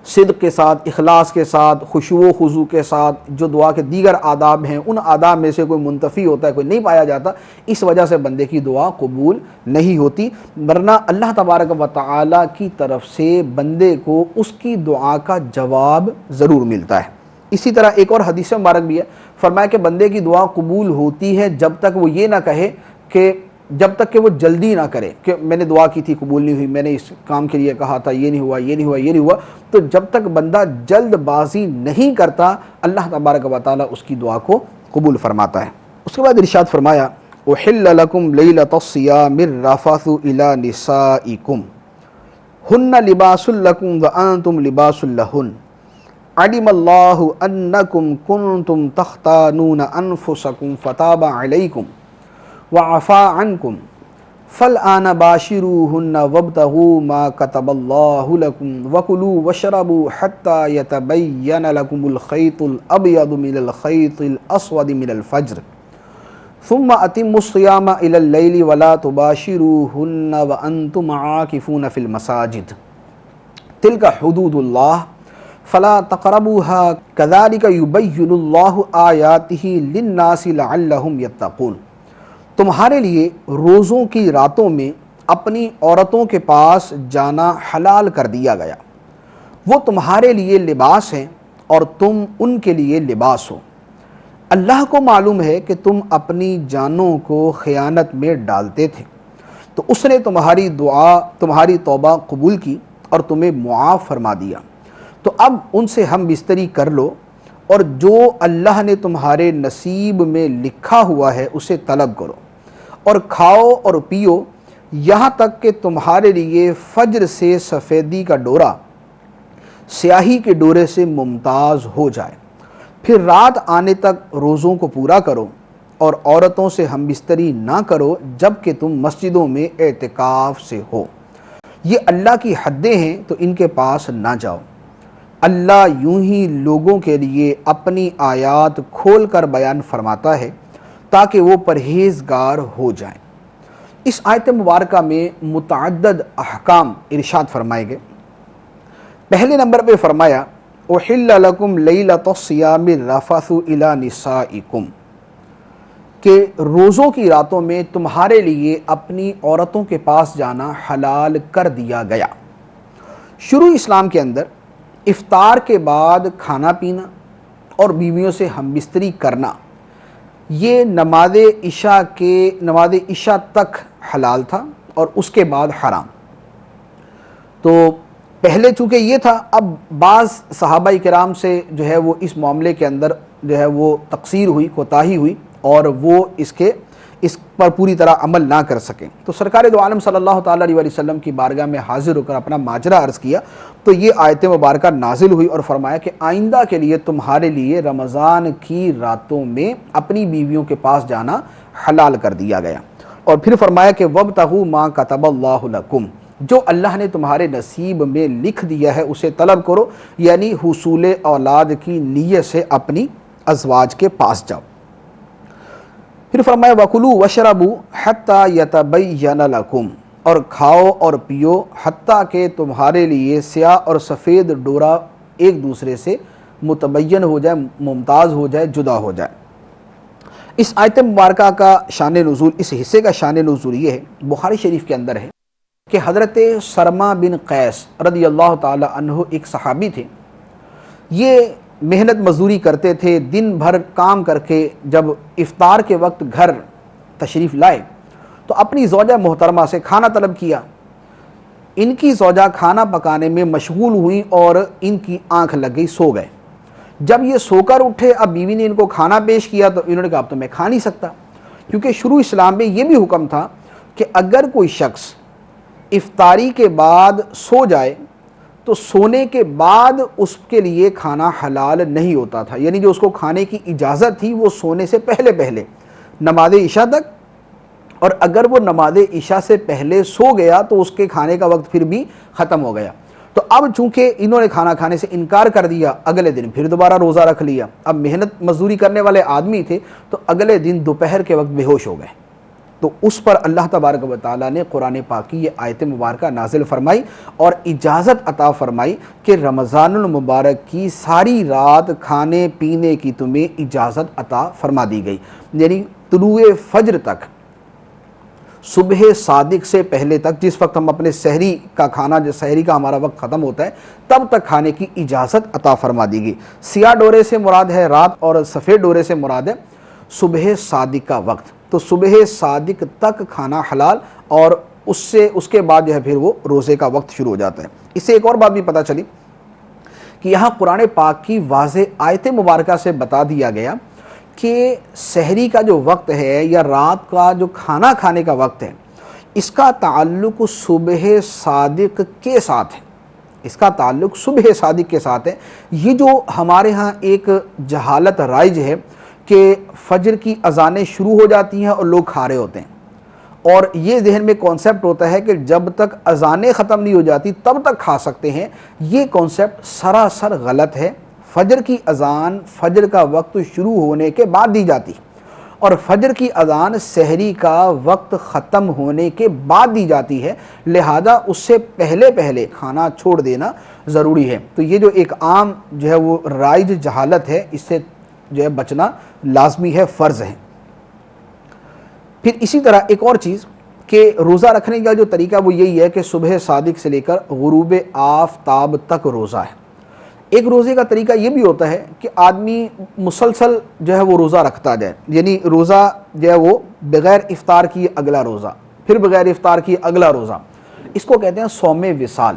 صدق کے ساتھ، اخلاص کے ساتھ، خشوع و خضوع کے ساتھ جو دعا کے دیگر آداب ہیں ان آداب میں سے کوئی منتفی ہوتا ہے، کوئی نہیں پایا جاتا، اس وجہ سے بندے کی دعا قبول نہیں ہوتی۔ ورنہ اللہ تبارک و تعالی کی طرف سے بندے کو اس کی دعا کا جواب ضرور ملتا ہے۔ اسی طرح ایک اور حدیث مبارک بھی ہے، فرمایا کہ بندے کی دعا قبول ہوتی ہے جب تک وہ یہ نہ کہے کہ جب تک کہ وہ جلدی نہ کرے کہ میں نے دعا کی تھی قبول نہیں ہوئی، میں نے اس کام کے لیے کہا تھا یہ نہیں ہوا، یہ نہیں ہوا، یہ نہیں ہوا، تو جب تک بندہ جلد بازی نہیں کرتا اللہ تبارک و تعالیٰ اس کی دعا کو قبول فرماتا ہے۔ اس کے بعد ارشاد فرمایا احل لکم لیلۃ الصیام الرفث الی نسائکم ہن لباس لکم وانتم لباس لہن علم اللہ انکم کنتم تختانون انفسکم فتاب علیکم وعفا عنکم فالآن باشروہن وابتغوا ما کتب اللہ لکم وکلوا واشربوا حتی یتبین لکم الخیط الابیض من الخیط الاسود من الفجر ثم اتموا الصیام الی اللیل ولا تباشروہن وانتم عاکفون فی المساجد تلک حدود اللہ فلا تقربوها كذلك يبين الله آیاتہ للناس لعلهم یتقون۔ تمہارے لیے روزوں کی راتوں میں اپنی عورتوں کے پاس جانا حلال کر دیا گیا، وہ تمہارے لیے لباس ہیں اور تم ان کے لیے لباس ہو۔ اللہ کو معلوم ہے کہ تم اپنی جانوں کو خیانت میں ڈالتے تھے، تو اس نے تمہاری دعا، تمہاری توبہ قبول کی اور تمہیں معاف فرما دیا، تو اب ان سے ہم بستری کر لو اور جو اللہ نے تمہارے نصیب میں لکھا ہوا ہے اسے طلب کرو، اور کھاؤ اور پیو یہاں تک کہ تمہارے لیے فجر سے سفیدی کا ڈورا سیاہی کے ڈورے سے ممتاز ہو جائے، پھر رات آنے تک روزوں کو پورا کرو اور عورتوں سے ہم بستری نہ کرو جب کہ تم مسجدوں میں اعتکاف سے ہو۔ یہ اللہ کی حدیں ہیں تو ان کے پاس نہ جاؤ۔ اللہ یوں ہی لوگوں کے لیے اپنی آیات کھول کر بیان فرماتا ہے تاکہ وہ پرہیزگار ہو جائیں۔ اس آیت مبارکہ میں متعدد احکام ارشاد فرمائے گئے۔ پہلے نمبر پہ فرمایا احل لکم لیلۃ الصیام الرفث الی نسائکم، کہ روزوں کی راتوں میں تمہارے لیے اپنی عورتوں کے پاس جانا حلال کر دیا گیا۔ شروع اسلام کے اندر افطار کے بعد کھانا پینا اور بیویوں سے ہم بستری کرنا یہ نماز عشاء تک حلال تھا اور اس کے بعد حرام۔ تو پہلے چونکہ یہ تھا، اب بعض صحابہ کرام سے جو ہے وہ اس معاملے کے اندر جو ہے وہ تقصیر ہوئی، کوتاہی ہوئی اور وہ اس پر پوری طرح عمل نہ کر سکیں، تو سرکار دو عالم صلی اللہ تعالیٰ علیہ وسلم کی بارگاہ میں حاضر ہو کر اپنا ماجرا عرض کیا، تو یہ آیت مبارکہ نازل ہوئی اور فرمایا کہ آئندہ کے لیے تمہارے لیے رمضان کی راتوں میں اپنی بیویوں کے پاس جانا حلال کر دیا گیا، اور پھر فرمایا کہ وَابْتَغُوا مَا كَتَبَ اللَّهُ لَكُمْ، جو اللہ نے تمہارے نصیب میں لکھ دیا ہے اسے طلب کرو، یعنی حصول اولاد کی نیت سے اپنی ازواج کے پاس جاؤ۔ پھر فرمایا وَكُلُوا وَاشْرَبُوا حَتَّى يَتَبَيَّنَ لَكُمْ، اور کھاؤ اور پیو حتیٰ کہ تمہارے لیے سیاہ اور سفید ڈورا ایک دوسرے سے متبین ہو جائے، ممتاز ہو جائے، جدا ہو جائے۔ اس آیت مبارکہ کا شان نزول، اس حصے کا شان نزول یہ ہے، بخاری شریف کے اندر ہے کہ حضرت سرما بن قیس رضی اللہ تعالی عنہ ایک صحابی تھے۔ یہ محنت مزدوری کرتے تھے، دن بھر کام کر کے جب افطار کے وقت گھر تشریف لائے تو اپنی زوجہ محترمہ سے کھانا طلب کیا۔ ان کی زوجہ کھانا پکانے میں مشغول ہوئیں اور ان کی آنکھ لگ گئی، سو گئے۔ جب یہ سو کر اٹھے، اب بیوی نے ان کو کھانا پیش کیا تو انہوں نے کہا اب تو میں کھا نہیں سکتا، کیونکہ شروع اسلام میں یہ بھی حکم تھا کہ اگر کوئی شخص افطاری کے بعد سو جائے تو سونے کے بعد اس کے لیے کھانا حلال نہیں ہوتا تھا، یعنی جو اس کو کھانے کی اجازت تھی وہ سونے سے پہلے نماز عشاء تک، اور اگر وہ نماز عشاء سے پہلے سو گیا تو اس کے کھانے کا وقت پھر بھی ختم ہو گیا۔ تو اب چونکہ انہوں نے کھانا کھانے سے انکار کر دیا، اگلے دن پھر دوبارہ روزہ رکھ لیا۔ اب محنت مزدوری کرنے والے آدمی تھے تو اگلے دن دوپہر کے وقت بے ہوش ہو گئے، تو اس پر اللہ تبارک و تعالیٰ نے قرآن پاک کی یہ آیت مبارکہ نازل فرمائی اور اجازت عطا فرمائی کہ رمضان المبارک کی ساری رات کھانے پینے کی تمہیں اجازت عطا فرما دی گئی، یعنی طلوع فجر تک، صبح صادق سے پہلے تک، جس وقت ہم اپنے سحری کا کھانا، جو سحری کا ہمارا وقت ختم ہوتا ہے تب تک کھانے کی اجازت عطا فرما دی گئی۔ سیاہ ڈورے سے مراد ہے رات اور سفید ڈورے سے مراد ہے صبح صادق کا وقت۔ تو صبح صادق تک کھانا حلال، اور اس کے بعد جو ہے پھر وہ روزے کا وقت شروع ہو جاتا ہے۔ اس سے ایک اور بات بھی پتہ چلی کہ یہاں قرآن پاک کی واضح آیت مبارکہ سے بتا دیا گیا کہ سحری کا جو وقت ہے یا رات کا جو کھانا کھانے کا وقت ہے، اس کا تعلق صبح صادق کے ساتھ ہے، اس کا تعلق صبح صادق کے ساتھ ہے۔ یہ جو ہمارے ہاں ایک جہالت رائج ہے کہ فجر کی اذانیں شروع ہو جاتی ہیں اور لوگ کھا رہے ہوتے ہیں، اور یہ ذہن میں کانسیپٹ ہوتا ہے کہ جب تک اذانیں ختم نہیں ہو جاتی تب تک کھا سکتے ہیں۔ یہ کانسیپٹ سراسر غلط ہے۔ فجر کی اذان فجر کا وقت شروع ہونے کے بعد دی جاتی، اور فجر کی اذان سحری کا وقت ختم ہونے کے بعد دی جاتی ہے، لہذا اس سے پہلے کھانا چھوڑ دینا ضروری ہے۔ تو یہ جو ایک عام جو ہے وہ رائج جہالت ہے، اس سے جو ہے بچنا لازمی ہے، فرض ہے۔ پھر اسی طرح ایک اور چیز کہ روزہ رکھنے کا جو طریقہ وہ یہی ہے کہ صبح صادق سے لے کر غروب آفتاب تک روزہ ہے۔ ایک روزے کا طریقہ یہ بھی ہوتا ہے کہ آدمی مسلسل جو ہے وہ روزہ رکھتا جائے، یعنی روزہ جو ہے وہ بغیر افطار کیے اگلا روزہ، پھر بغیر افطار کیے اگلا روزہ، اس کو کہتے ہیں صوم وصال۔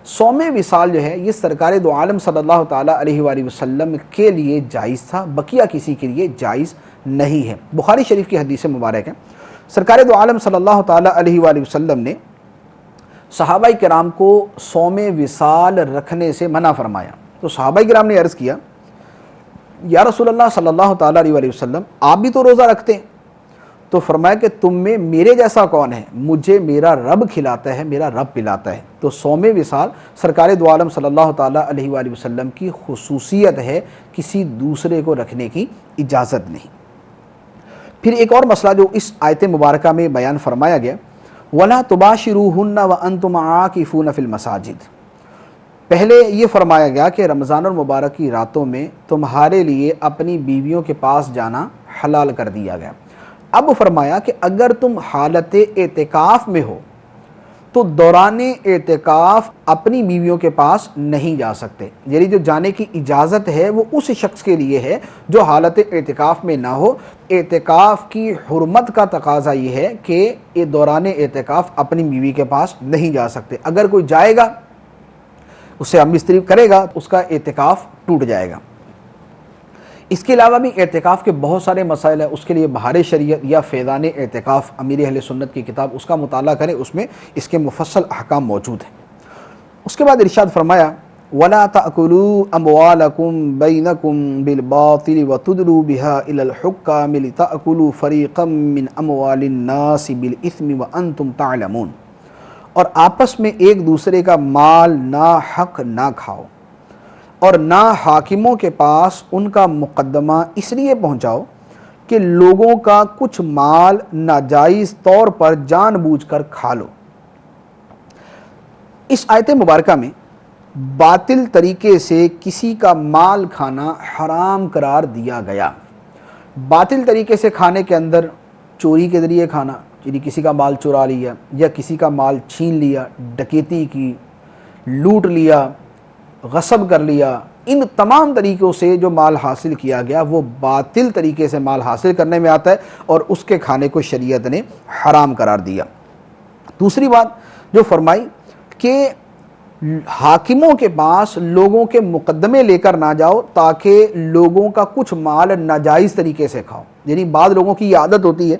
صوم وصال جو ہے یہ سرکار دو عالم صلی اللہ تعالیٰ علیہ وآلہ وسلم کے لیے جائز تھا، بقیہ کسی کے لیے جائز نہیں ہے۔ بخاری شریف کی حدیث مبارک ہے، سرکار دو عالم صلی اللہ تعالیٰ علیہ وآلہ وسلم نے صحابہ کرام کو صوم وصال رکھنے سے منع فرمایا۔ تو صحابہ کرام نے عرض کیا، یا رسول اللہ صلی اللہ تعالیٰ علیہ وآلہ وسلم، آپ بھی تو روزہ رکھتے ہیں۔ تو فرمایا کہ تم میں میرے جیسا کون ہے؟ مجھے میرا رب کھلاتا ہے، میرا رب پلاتا ہے۔ تو صوم وصال سرکار دو عالم صلی اللہ تعالیٰ علیہ وآلہ وسلم کی خصوصیت ہے، کسی دوسرے کو رکھنے کی اجازت نہیں۔ پھر ایک اور مسئلہ جو اس آیت مبارکہ میں بیان فرمایا گیا، وَلَا تُبَاشِرُوهُنَّ وَأَنْتُمْ عَاكِفُونَ فِي الْمَسَاجِدِ، پہلے یہ فرمایا گیا کہ رمضان المبارک کی راتوں میں تمہارے لیے اپنی بیویوں کے پاس جانا حلال کر دیا گیا۔ اب فرمایا کہ اگر تم حالت اعتکاف میں ہو تو دوران اعتکاف اپنی بیویوں کے پاس نہیں جا سکتے، یعنی جو جانے کی اجازت ہے وہ اس شخص کے لیے ہے جو حالت اعتکاف میں نہ ہو۔ اعتکاف کی حرمت کا تقاضا یہ ہے کہ یہ دوران اعتکاف اپنی بیوی کے پاس نہیں جا سکتے، اگر کوئی جائے گا اس سے ہم بستری کرے گا اس کا اعتکاف ٹوٹ جائے گا۔ اس کے علاوہ بھی اعتکاف کے بہت سارے مسائل ہیں، اس کے لیے بہار شریعت یا فیضان اعتکاف امیر اہل سنت کی کتاب، اس کا مطالعہ کریں، اس میں اس کے مفصل احکام موجود ہیں۔ اس کے بعد ارشاد فرمایا، وَلَا تَأْكُلُوا أَمْوَالَكُمْ بَيْنَكُمْ بِالْبَاطِلِ وَتُدْلُوا بِهَا إِلَى الْحُكَّامِ لِتَأْكُلُوا فَرِيقًا مِّنْ أَمْوَالِ النَّاسِ بِالْإِثْمِ وَأَنْتُمْ تَعْلَمُونَ، اور آپس میں ایک دوسرے کا مال ناحق نہ کھاؤ، اور نہ حاکموں کے پاس ان کا مقدمہ اس لیے پہنچاؤ کہ لوگوں کا کچھ مال ناجائز طور پر جان بوجھ کر کھا لو۔ اس آیت مبارکہ میں باطل طریقے سے کسی کا مال کھانا حرام قرار دیا گیا۔ باطل طریقے سے کھانے کے اندر چوری کے ذریعے کھانا، یعنی کسی کا مال چرا لیا یا کسی کا مال چھین لیا، ڈکیتی کی، لوٹ لیا، غصب کر لیا، ان تمام طریقوں سے جو مال حاصل کیا گیا وہ باطل طریقے سے مال حاصل کرنے میں آتا ہے، اور اس کے کھانے کو شریعت نے حرام قرار دیا۔ دوسری بات جو فرمائی کہ حاکموں کے پاس لوگوں کے مقدمے لے کر نہ جاؤ تاکہ لوگوں کا کچھ مال ناجائز طریقے سے کھاؤ، یعنی بعض لوگوں کی یہ عادت ہوتی ہے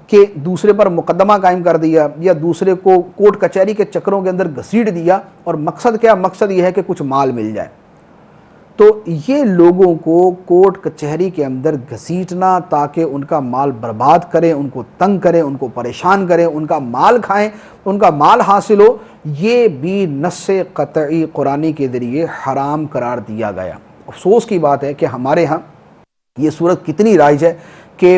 کہ دوسرے پر مقدمہ قائم کر دیا یا دوسرے کو کورٹ کچہری کے چکروں کے اندر گھسیٹ دیا، اور مقصد کیا؟ مقصد یہ ہے کہ کچھ مال مل جائے۔ تو یہ لوگوں کو کورٹ کچہری کے اندر گھسیٹنا تاکہ ان کا مال برباد کریں، ان کو تنگ کریں، ان کو پریشان کریں، ان کا مال کھائیں، ان کا مال حاصل ہو، یہ بھی نص قطعی قرآنی کے ذریعے حرام قرار دیا گیا۔ افسوس کی بات ہے کہ ہمارے ہاں یہ صورت کتنی رائج ہے کہ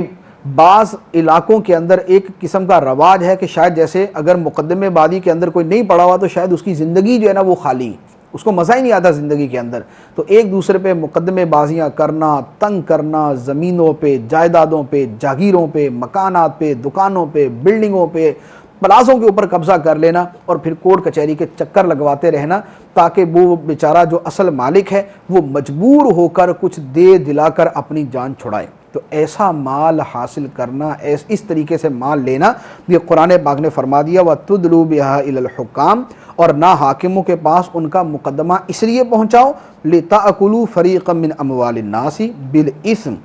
بعض علاقوں کے اندر ایک قسم کا رواج ہے کہ شاید جیسے اگر مقدمے بازی کے اندر کوئی نہیں پڑا ہوا تو شاید اس کی زندگی جو ہے نا وہ خالی، اس کو مزہ ہی نہیں آتا زندگی کے اندر، تو ایک دوسرے پہ مقدمے بازیاں کرنا، تنگ کرنا، زمینوں پہ، جائیدادوں پہ، جاگیروں پہ، مکانات پہ، دکانوں پہ، بلڈنگوں پہ، پلازوں کے اوپر قبضہ کر لینا اور پھر کورٹ کچہری کے چکر لگواتے رہنا تاکہ وہ بیچارہ جو اصل مالک ہے وہ مجبور ہو کر کچھ دے دلا کر اپنی جان چھڑائے۔ تو ایسا مال حاصل کرنا، اس طریقے سے مال لینا، یہ قرآن پاک نے فرما دیا وَتُدْلُوا بِهَا إِلَى الْحُكَّامِ، اور نہ حاکموں کے پاس ان کا مقدمہ اس لیے پہنچاؤ لِتَأْكُلُوا فَرِيقًا مِّنْ أَمْوَالِ النَّاسِ بِالْإِثْمِ،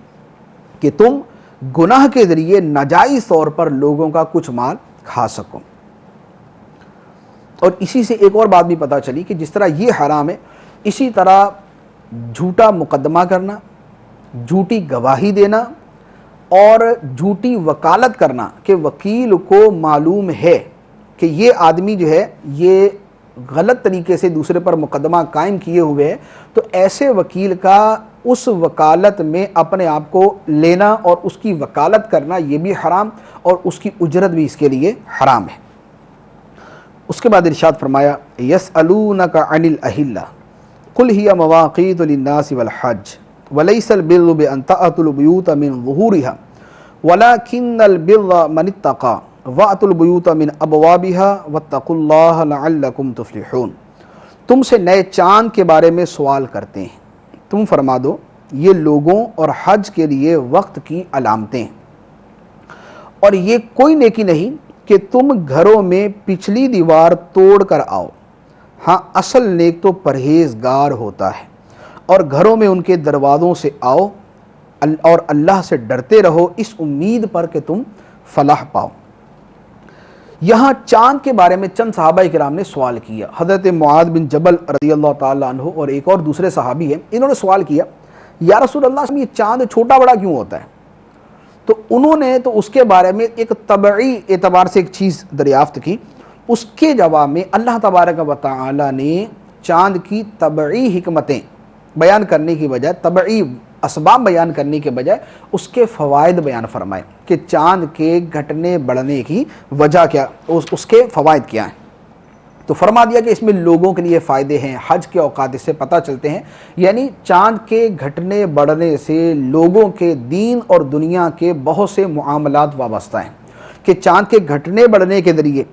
کہ تم گناہ کے ذریعے ناجائز طور پر لوگوں کا کچھ مال کھا سکو۔ اور اسی سے ایک اور بات بھی پتہ چلی کہ جس طرح یہ حرام ہے، اسی طرح جھوٹا مقدمہ کرنا، جھوٹی گواہی دینا اور جھوٹی وکالت کرنا کہ وکیل کو معلوم ہے کہ یہ آدمی جو ہے یہ غلط طریقے سے دوسرے پر مقدمہ قائم کیے ہوئے ہے، تو ایسے وکیل کا اس وکالت میں اپنے آپ کو لینا اور اس کی وکالت کرنا یہ بھی حرام، اور اس کی اجرت بھی اس کے لیے حرام ہے۔ اس کے بعد ارشاد فرمایا یسألونک عن الأہلہ قل ہی مواقیت للناس والحج ولیس البر بأن تأتوا البیوت من ظہورها ولکن البر من اتقى وأتوا البیوت من ابوابها واتقوا اللہ لعلکم تفلحون۔ تم سے نئے چاند کے بارے میں سوال کرتے ہیں، تم فرما دو یہ لوگوں اور حج کے لیے وقت کی علامتیں ہیں، اور یہ کوئی نیکی نہیں کہ تم گھروں میں پچھلی دیوار توڑ کر آؤ، ہاں اصل نیک تو پرہیزگار ہوتا ہے، اور گھروں میں ان کے دروازوں سے آؤ اور اللہ سے ڈرتے رہو اس امید پر کہ تم فلاح پاؤ۔ یہاں چاند کے بارے میں چند صحابہ کرام نے سوال کیا، حضرت معاذ بن جبل رضی اللہ تعالیٰ عنہ اور ایک اور دوسرے صحابی ہیں، انہوں نے سوال کیا یا رسول اللہ یہ چاند چھوٹا بڑا کیوں ہوتا ہے؟ تو انہوں نے تو اس کے بارے میں ایک طبعی اعتبار سے ایک چیز دریافت کی، اس کے جواب میں اللہ تبارک و تعالی نے چاند کی طبعی حکمتیں بیان کرنے کی بجائے، طبعی اسباب بیان کرنے کے بجائے اس کے فوائد بیان فرمائے کہ چاند کے گھٹنے بڑھنے کی وجہ کیا، اس کے فوائد کیا ہیں۔ تو فرما دیا کہ اس میں لوگوں کے لیے فائدے ہیں، حج کے اوقات اس سے پتہ چلتے ہیں، یعنی چاند کے گھٹنے بڑھنے سے لوگوں کے دین اور دنیا کے بہت سے معاملات وابستہ ہیں، کہ چاند کے گھٹنے بڑھنے کے ذریعے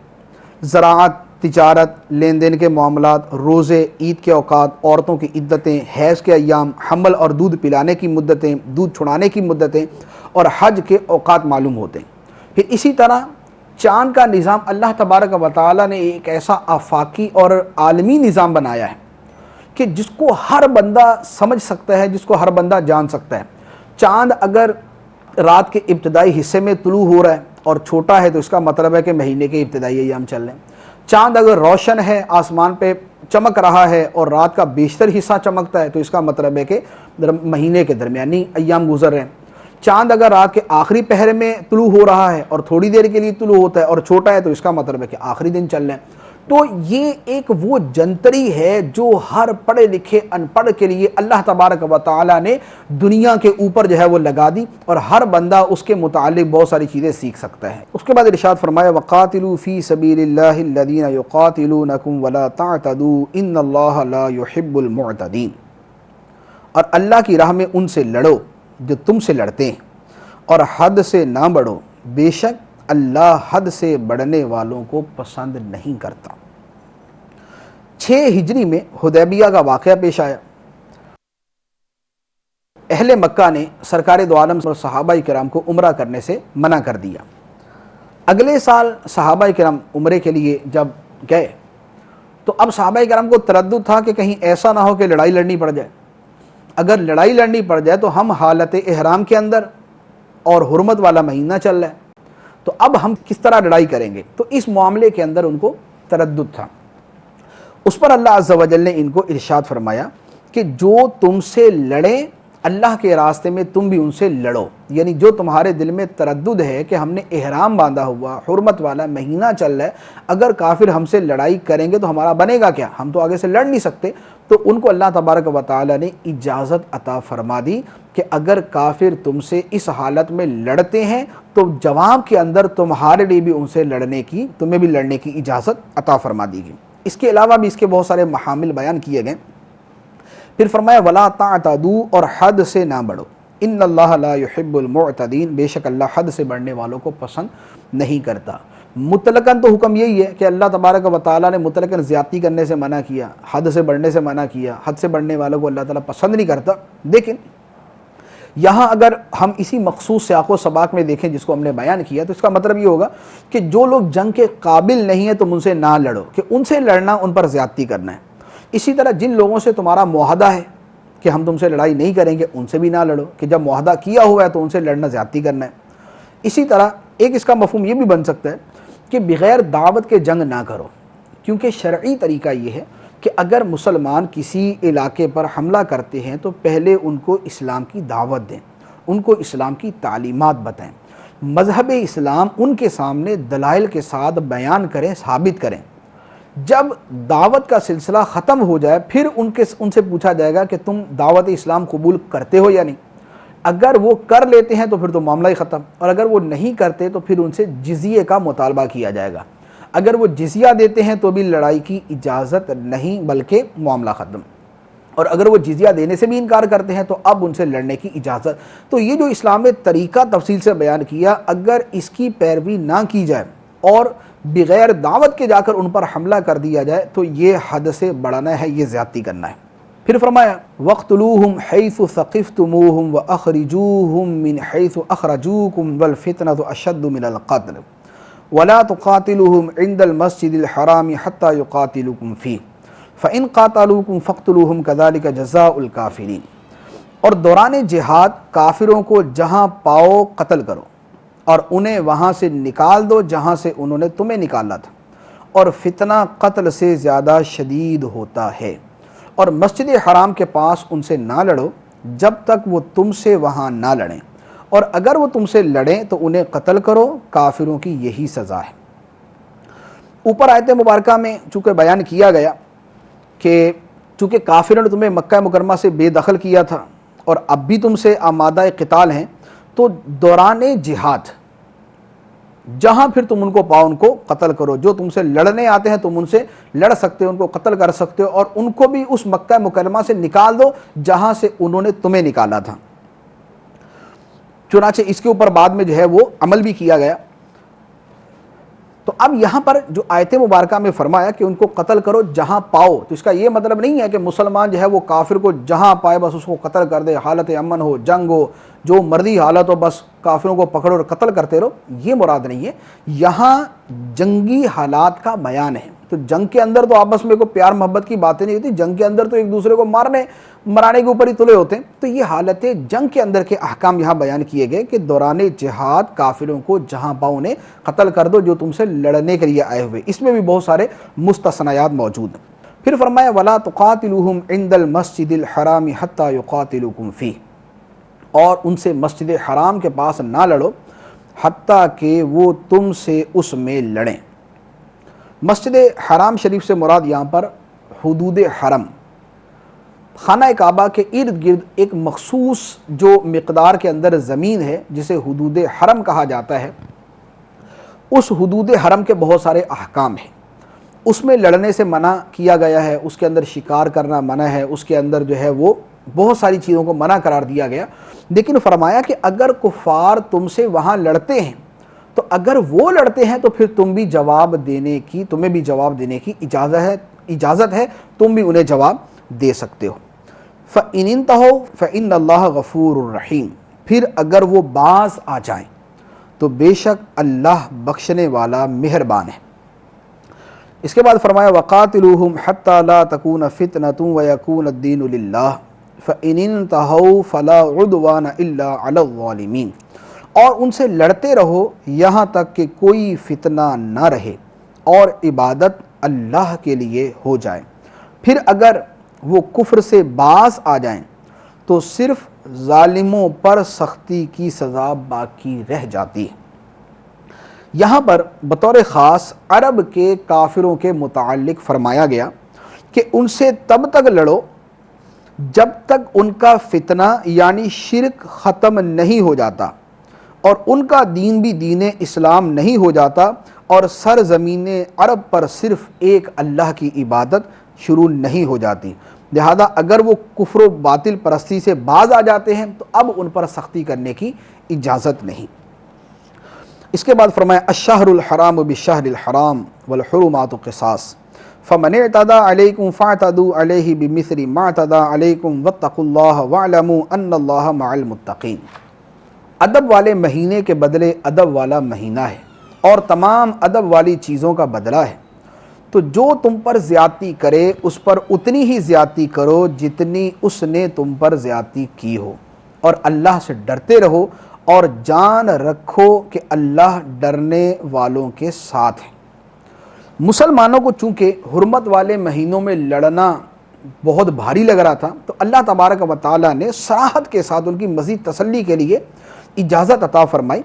زراعت، تجارت، لین دین کے معاملات، روزے، عید کے اوقات، عورتوں کی عدتیں، حیض کے ایام، حمل اور دودھ پلانے کی مدتیں، دودھ چھڑانے کی مدتیں اور حج کے اوقات معلوم ہوتے ہیں۔ پھر اسی طرح چاند کا نظام اللہ تبارک و تعالیٰ نے ایک ایسا آفاقی اور عالمی نظام بنایا ہے کہ جس کو ہر بندہ سمجھ سکتا ہے، جس کو ہر بندہ جان سکتا ہے۔ چاند اگر رات کے ابتدائی حصے میں طلوع ہو رہا ہے اور چھوٹا ہے تو اس کا مطلب ہے کہ مہینے کے ابتدائی ایام چل رہے ہیں۔ چاند اگر روشن ہے، آسمان پہ چمک رہا ہے اور رات کا بیشتر حصہ چمکتا ہے تو اس کا مطلب ہے کہ مہینے کے درمیانی ایام گزر رہے ہیں۔ چاند اگر رات کے آخری پہر میں طلوع ہو رہا ہے اور تھوڑی دیر کے لیے طلوع ہوتا ہے اور چھوٹا ہے تو اس کا مطلب ہے کہ آخری دن چل رہے ہیں۔ تو یہ ایک وہ جنتری ہے جو ہر پڑھے لکھے ان پڑھ کے لیے اللہ تبارک و تعالیٰ نے دنیا کے اوپر جو ہے وہ لگا دی، اور ہر بندہ اس کے متعلق بہت ساری چیزیں سیکھ سکتا ہے۔ اس کے بعد ارشاد فرمایا وَقَاتِلُوا فِي سَبِيلِ اللَّهِ الَّذِينَ يُقَاتِلُونَكُمْ وَلَا تَعْتَدُوا إِنَّ اللَّهَ لَا يُحِبُّ الْمُعْتَدِينَ، اور اللہ کی راہ میں ان سے لڑو جو تم سے لڑتے ہیں، اور حد سے نہ بڑھو، بے شک اللہ حد سے بڑھنے والوں کو پسند نہیں کرتا۔ 6 ہجری میں حدیبیہ کا واقعہ پیش آیا۔ اہل مکہ نے سرکار دو عالم اور صحابہ کرام کو عمرہ کرنے سے منع کر دیا۔ اگلے سال صحابہ کرام عمرے کے لیے جب گئے تو اب صحابہ کرام کو تردد تھا کہ کہیں ایسا نہ ہو کہ لڑائی لڑنی پڑ جائے۔ اگر لڑائی لڑنی پڑ جائے تو ہم حالت احرام کے اندر اور حرمت والا مہینہ چل رہا ہے، تو اب ہم کس طرح لڑائی کریں گے؟ تو اس معاملے کے اندر ان کو تردد تھا۔ اس پر اللہ عز و جل نے ان کو ارشاد فرمایا کہ جو تم سے لڑیں اللہ کے راستے میں تم بھی ان سے لڑو، یعنی جو تمہارے دل میں تردد ہے کہ ہم نے احرام باندھا ہوا، حرمت والا مہینہ چل رہا ہے، اگر کافر ہم سے لڑائی کریں گے تو ہمارا بنے گا کیا؟ ہم تو آگے سے لڑ نہیں سکتے۔ تو ان کو اللہ تبارک و تعالی نے اجازت عطا فرما دی کہ اگر کافر تم سے اس حالت میں لڑتے ہیں تو جواب کے اندر تمہارے لیے بھی ان سے لڑنے کی، تمہیں بھی لڑنے کی اجازت عطا فرما دی گئی۔ اس کے علاوہ بھی اس کے بہت سارے محامل بیان کیے گئے۔ پھر فرمایا وَلَا تَعْتَدُوا، اور حد سے نہ بڑھو، إِنَّ اللَّهَ لَا يُحِبُّ الْمُعْتَدِينَ، بے شک اللہ حد سے بڑھنے والوں کو پسند نہیں کرتا۔ مطلقاً تو حکم یہی ہے کہ اللہ تبارک و تعالیٰ نے مطلقاً زیادتی کرنے سے منع کیا، حد سے بڑھنے سے منع کیا، حد سے بڑھنے والوں کو اللہ تعالیٰ پسند نہیں کرتا، لیکن یہاں اگر ہم اسی مخصوص سیاق و سباق میں دیکھیں جس کو ہم نے بیان کیا تو اس کا مطلب یہ ہوگا کہ جو لوگ جنگ کے قابل نہیں ہیں تم ان سے نہ لڑو، کہ ان سے لڑنا ان پر زیادتی کرنا ہے۔ اسی طرح جن لوگوں سے تمہارا معاہدہ ہے کہ ہم تم سے لڑائی نہیں کریں گے، ان سے بھی نہ لڑو، کہ جب معاہدہ کیا ہوا ہے تو ان سے لڑنا زیادتی کرنا ہے۔ اسی طرح ایک اس کا مفہوم یہ بھی بن سکتا ہے کہ بغیر دعوت کے جنگ نہ کرو، کیونکہ شرعی طریقہ یہ ہے کہ اگر مسلمان کسی علاقے پر حملہ کرتے ہیں تو پہلے ان کو اسلام کی دعوت دیں، ان کو اسلام کی تعلیمات بتائیں، مذہب اسلام ان کے سامنے دلائل کے ساتھ بیان کریں، ثابت کریں۔ جب دعوت کا سلسلہ ختم ہو جائے پھر ان سے پوچھا جائے گا کہ تم دعوت اسلام قبول کرتے ہو یا نہیں۔ اگر وہ کر لیتے ہیں تو پھر تو معاملہ ہی ختم، اور اگر وہ نہیں کرتے تو پھر ان سے جزیے کا مطالبہ کیا جائے گا۔ اگر وہ جزیہ دیتے ہیں تو بھی لڑائی کی اجازت نہیں بلکہ معاملہ ختم، اور اگر وہ جزیہ دینے سے بھی انکار کرتے ہیں تو اب ان سے لڑنے کی اجازت۔ تو یہ جو اسلام نے طریقہ تفصیل سے بیان کیا، اگر اس کی پیروی نہ کی جائے اور بغیر دعوت کے جا کر ان پر حملہ کر دیا جائے تو یہ حد سے بڑھنا ہے، یہ زیادتی کرنا ہے۔ پھر فرمایا وَاقْتُلُوهُمْ حَيْثُ ثَقِفْتُمُوهُمْ وَأَخْرِجُوهُمْ مِنْ حَيْثُ أَخْرَجُوكُمْ وَالْفِتْنَةُ أَشَدُّ مِنَ الْقَتْلِ وَلَا تُقَاتِلُوهُمْ عِنْدَ الْمَسْجِدِ الْحَرَامِ حَتَّى يُقَاتِلُوكُمْ فِيهِ فَإِنْ قَاتَلُوكُمْ فَاقْتُلُوهُمْ كَذَلِكَ جَزَاءُ الْكَافِرِينَ، اور دوران جہاد کافروں کو جہاں پاؤ قتل کرو اور انہیں وہاں سے نکال دو جہاں سے انہوں نے تمہیں نکالا تھا، اور فتنہ قتل سے زیادہ شدید ہوتا ہے، اور مسجد حرام کے پاس ان سے نہ لڑو جب تک وہ تم سے وہاں نہ لڑیں، اور اگر وہ تم سے لڑیں تو انہیں قتل کرو، کافروں کی یہی سزا ہے۔ اوپر آیت مبارکہ میں چونکہ بیان کیا گیا کہ چونکہ کافروں نے تمہیں مکہ مکرمہ سے بے دخل کیا تھا اور اب بھی تم سے آمادہ قتال ہیں، تو دوران جہاد جہاں پھر تم ان کو پاؤ ان کو قتل کرو، جو تم سے لڑنے آتے ہیں تم ان سے لڑ سکتے ہو، ان کو قتل کر سکتے ہو، اور ان کو بھی اس مکہ مکرمہ سے نکال دو جہاں سے انہوں نے تمہیں نکالا تھا۔ چنانچہ اس کے اوپر بعد میں جو ہے وہ عمل بھی کیا گیا۔ تو اب یہاں پر جو آیت مبارکہ میں فرمایا کہ ان کو قتل کرو جہاں پاؤ، تو اس کا یہ مطلب نہیں ہے کہ مسلمان جو ہے وہ کافر کو جہاں پائے بس اس کو قتل کر دے، حالت امن ہو، جنگ ہو، جو مرضی حالت ہو بس کافروں کو پکڑو اور قتل کرتے رہو، یہ مراد نہیں ہے۔ یہاں جنگی حالات کا بیان ہے، تو جنگ کے اندر تو آپس میں کوئی پیار محبت کی باتیں نہیں ہوتی، جنگ کے اندر تو ایک دوسرے کو مرانے کے اوپر ہی تلے ہوتے ہیں۔ تو یہ حالت جنگ کے اندر کے احکام یہاں بیان کیے گئے کہ دوران جہاد کافروں کو جہاں پاؤ انہیں قتل کر دو جو تم سے لڑنے کے لیے آئے ہوئے۔ اس میں بھی بہت سارے مستثنیات موجود ہیں۔ پھر فرمایا وَلَا تُقَاتِلُوهُمْ عِنْدَ الْمَسْجِدِ الْحَرَامِ حَتَّى يُقَاتِلُوكُمْ فِيهِ، اور ان سے مسجد حرام کے پاس نہ لڑو حتیٰ کہ وہ تم سے اس میں لڑیں۔ مسجد حرام شریف سے مراد یہاں پر حدود حرم، خانہ کعبہ کے ارد گرد ایک مخصوص جو مقدار کے اندر زمین ہے جسے حدود حرم کہا جاتا ہے، اس حدود حرم کے بہت سارے احکام ہیں۔ اس میں لڑنے سے منع کیا گیا ہے، اس کے اندر شکار کرنا منع ہے، اس کے اندر جو ہے وہ بہت ساری چیزوں کو منع قرار دیا گیا، لیکن فرمایا کہ اگر کفار تم سے وہاں لڑتے ہیں تو اگر وہ لڑتے ہیں تو پھر تمہیں بھی جواب دینے کی اجازت ہے، تم بھی انہیں جواب دے سکتے ہو۔ فَإِنِ انْتَهَوْا فَإِنَّ اللَّهَ غَفُورٌ رَحِيمٌ، پھر اگر وہ باز آ جائیں تو بے شک اللہ بخشنے والا مہربان ہے۔ اس کے بعد فرمایا وَقَاتِلُوهُمْ حَتَّى لَا تَكُونَ فِتْنَةٌ وَيَكُونَ الدِّينُ لِلَّهِ فَإِنِ انْتَهَوْا فَلَا عُدْوَانَ إِلَّا عَلَى الظَّالِمِينَ، اور ان سے لڑتے رہو یہاں تک کہ کوئی فتنہ نہ رہے اور عبادت اللہ کے لیے ہو جائے۔ پھر اگر وہ کفر سے باز آ جائیں تو صرف ظالموں پر سختی کی سزا باقی رہ جاتی ہے۔ یہاں پر بطور خاص عرب کے کافروں کے متعلق فرمایا گیا کہ ان سے تب تک لڑو جب تک ان کا فتنہ یعنی شرک ختم نہیں ہو جاتا اور ان کا دین بھی دین اسلام نہیں ہو جاتا اور سرزمین عرب پر صرف ایک اللہ کی عبادت شروع نہیں ہو جاتی۔ لہذا اگر وہ کفر و باطل پرستی سے باز آ جاتے ہیں تو اب ان پر سختی کرنے کی اجازت نہیں۔ اس کے بعد فرمایا الشہر الحرام بالشہر الحرام والحرمات قصاص فمن اعتدى علیکم فاعتدوا علیہ بمثل ما اعتدى علیکم واتقوا اللہ واعلموا ان اللہ مع المتقین۔ ادب والے مہینے کے بدلے ادب والا مہینہ ہے اور تمام ادب والی چیزوں کا بدلہ ہے، تو جو تم پر زیادتی کرے اس پر اتنی ہی زیادتی کرو جتنی اس نے تم پر زیادتی کی ہو، اور اللہ سے ڈرتے رہو اور جان رکھو کہ اللہ ڈرنے والوں کے ساتھ ہے۔ مسلمانوں کو چونکہ حرمت والے مہینوں میں لڑنا بہت بھاری لگ رہا تھا، تو اللہ تبارک و تعالیٰ نے صراحت کے ساتھ ان کی مزید تسلی کے لیے اجازت عطا فرمائی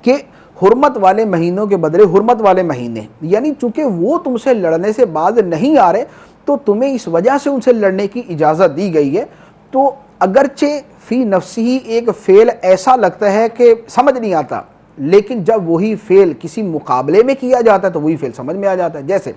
کہ حرمت والے مہینوں کے بدلے حرمت والے مہینے، یعنی چونکہ وہ تم سے لڑنے سے باز نہیں آ رہے تو تمہیں اس وجہ سے ان سے لڑنے کی اجازت دی گئی ہے۔ تو اگرچہ فی نفسی ایک فعل ایسا لگتا ہے کہ سمجھ نہیں آتا، لیکن جب وہی فعل کسی مقابلے میں کیا جاتا ہے تو وہی فعل سمجھ میں آ جاتا ہے۔ جیسے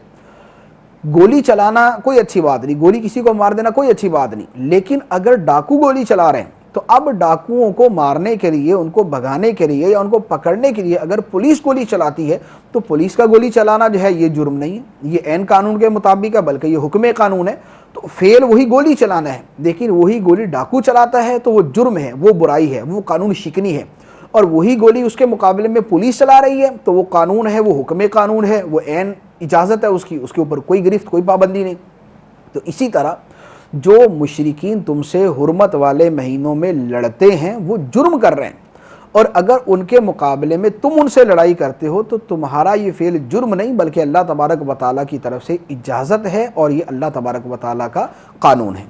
گولی چلانا کوئی اچھی بات نہیں، گولی کسی کو مار دینا کوئی اچھی بات نہیں، لیکن اگر ڈاکو گولی چلا رہے ہیں تو اب ڈاکوؤں کو مارنے کے لیے، ان کو بھگانے کے لیے یا ان کو پکڑنے کے لیے اگر پولیس گولی چلاتی ہے تو پولیس کا گولی چلانا جو ہے یہ جرم نہیں ہے، یہ عین قانون کے مطابق ہے، بلکہ یہ حکم قانون ہے۔ تو فعل وہی گولی چلانا ہے، لیکن وہی گولی ڈاکو چلاتا ہے تو وہ جرم ہے، وہ برائی ہے، وہ قانون شکنی ہے، اور وہی گولی اس کے مقابلے میں پولیس چلا رہی ہے تو وہ قانون ہے، وہ حکم قانون ہے، وہ عین اجازت ہے اس کی، اس کے اوپر کوئی گرفت، کوئی پابندی نہیں۔ تو اسی طرح جو مشرکین تم سے حرمت والے مہینوں میں لڑتے ہیں وہ جرم کر رہے ہیں، اور اگر ان کے مقابلے میں تم ان سے لڑائی کرتے ہو تو تمہارا یہ فعل جرم نہیں بلکہ اللہ تبارک و تعالیٰ کی طرف سے اجازت ہے، اور یہ اللہ تبارک و تعالیٰ کا قانون ہے۔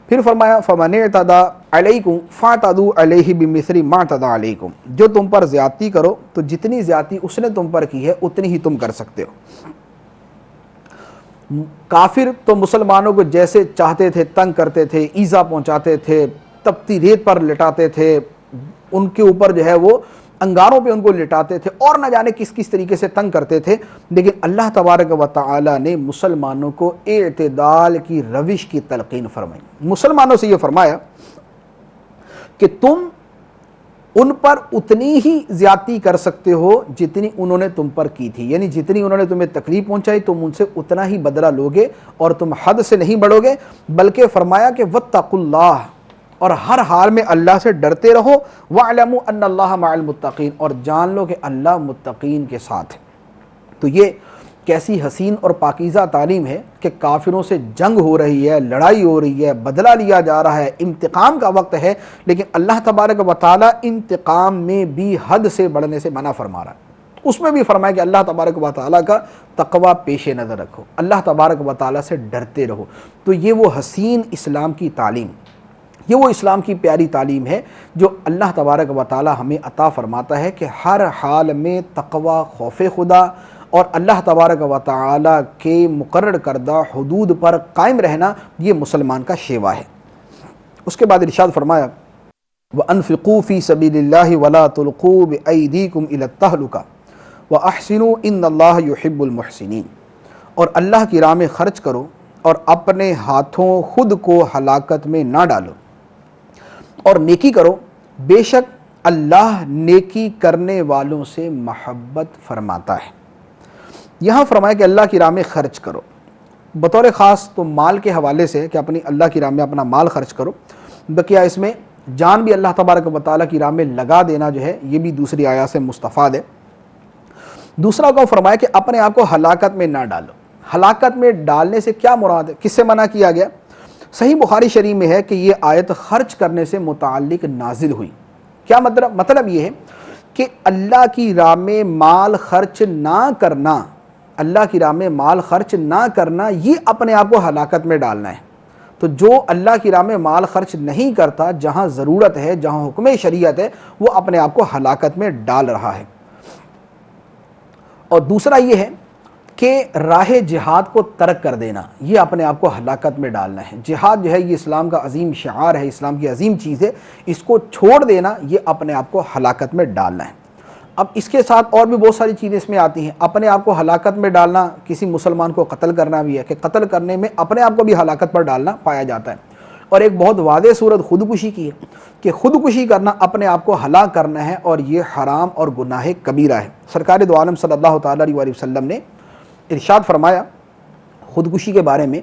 پھر فرمایا فَمَنِ اعْتَدَىٰ عَلَيْكُمْ فَاعْتَدُوا عَلَيْهِ بِمِثْلِ مَا اعْتَدَىٰ عَلَيْكُمْ، جو تم پر زیادتی کرو تو جتنی زیادتی اس نے تم پر کی ہے اتنی ہی تم کر سکتے ہو۔ کافر تو مسلمانوں کو جیسے چاہتے تھے تنگ کرتے تھے، ایذا پہنچاتے تھے، تپتی ریت پر لٹاتے تھے، ان کے اوپر جو ہے وہ انگاروں پہ ان کو لٹاتے تھے، اور نہ جانے کس کس طریقے سے تنگ کرتے تھے، لیکن اللہ تبارک و تعالی نے مسلمانوں کو اعتدال کی روش کی تلقین فرمائی۔ مسلمانوں سے یہ فرمایا کہ تم ان پر اتنی ہی زیادتی کر سکتے ہو جتنی انہوں نے تم پر کی تھی، یعنی جتنی انہوں نے تمہیں تکلیف پہنچائی تم ان سے اتنا ہی بدلہ لوگے، اور تم حد سے نہیں بڑھو گے، بلکہ فرمایا کہ واتقوا اللہ، اور ہر حال میں اللہ سے ڈرتے رہو، وَاعْلَمُوا أَنَّ اللَّهَ مَعَ الْمُتَّقِينَ، اور جان لو کہ اللہ متقین کے ساتھ ہے۔ تو یہ کیسی حسین اور پاکیزہ تعلیم ہے کہ کافروں سے جنگ ہو رہی ہے، لڑائی ہو رہی ہے، بدلہ لیا جا رہا ہے، انتقام کا وقت ہے، لیکن اللہ تبارک و تعالیٰ انتقام میں بھی حد سے بڑھنے سے منع فرما رہا ہے۔ اس میں بھی فرمایا کہ اللہ تبارک و تعالیٰ کا تقوی پیش نظر رکھو، اللہ تبارک و تعالیٰ سے ڈرتے رہو۔ تو یہ وہ حسین اسلام کی تعلیم، یہ وہ اسلام کی پیاری تعلیم ہے جو اللہ تبارک و تعالیٰ ہمیں عطا فرماتا ہے کہ ہر حال میں تقوی، خوف خدا اور اللہ تبارک و تعالیٰ کے مقرر کردہ حدود پر قائم رہنا یہ مسلمان کا شیوا ہے۔ اس کے بعد ارشاد فرمایا وَأَنفِقُوا فِي سَبِيلِ اللَّهِ وَلَا تُلْقُوا بِأَيْدِيكُمْ إِلَى التَّهْلُكَةِ وَأَحْسِنُوا إِنَّ اللَّهَ يُحِبُّ الْمُحْسِنِينَ، اور اللہ کی راہ میں خرچ کرو اور اپنے ہاتھوں خود کو ہلاکت میں نہ ڈالو، اور نیکی کرو، بے شک اللہ نیکی کرنے والوں سے محبت فرماتا ہے۔ یہاں فرمایا کہ اللہ کی راہ میں خرچ کرو، بطور خاص تو مال کے حوالے سے کہ اپنی اللہ کی راہ میں اپنا مال خرچ کرو، بقیہ اس میں جان بھی اللہ تبارک و تعالیٰ کی راہ میں لگا دینا جو ہے یہ بھی دوسری آیات سے مستفاد ہے۔ دوسرا کو فرمایا کہ اپنے آپ کو ہلاکت میں نہ ڈالو۔ ہلاکت میں ڈالنے سے کیا مراد ہے، کس سے منع کیا گیا؟ صحیح بخاری شریف میں ہے کہ یہ آیت خرچ کرنے سے متعلق نازل ہوئی۔ کیا مطلب یہ ہے کہ اللہ کی راہ میں مال خرچ نہ کرنا، اللہ کی راہ میں مال خرچ نہ کرنا یہ اپنے آپ کو ہلاکت میں ڈالنا ہے۔ تو جو اللہ کی راہ میں مال خرچ نہیں کرتا، جہاں ضرورت ہے، جہاں حکم شریعت ہے، وہ اپنے آپ کو ہلاکت میں ڈال رہا ہے۔ اور دوسرا یہ ہے کہ راہ جہاد کو ترک کر دینا، یہ اپنے آپ کو ہلاکت میں ڈالنا ہے۔ جہاد جو ہے یہ اسلام کا عظیم شعار ہے، اسلام کی عظیم چیز ہے، اس کو چھوڑ دینا یہ اپنے آپ کو ہلاکت میں ڈالنا ہے۔ اب اس کے ساتھ اور بھی بہت ساری چیزیں اس میں آتی ہیں۔ اپنے آپ کو ہلاکت میں ڈالنا کسی مسلمان کو قتل کرنا بھی ہے، کہ قتل کرنے میں اپنے آپ کو بھی ہلاکت پر ڈالنا پایا جاتا ہے۔ اور ایک بہت واضح صورت خودکشی کی ہے کہ خودکشی کرنا اپنے آپ کو ہلاک کرنا ہے، اور یہ حرام اور گناہ کبیرہ ہے۔ سرکار دو عالم صلی اللہ تعالیٰ علیہ وسلم نے ارشاد فرمایا خودکشی کے بارے میں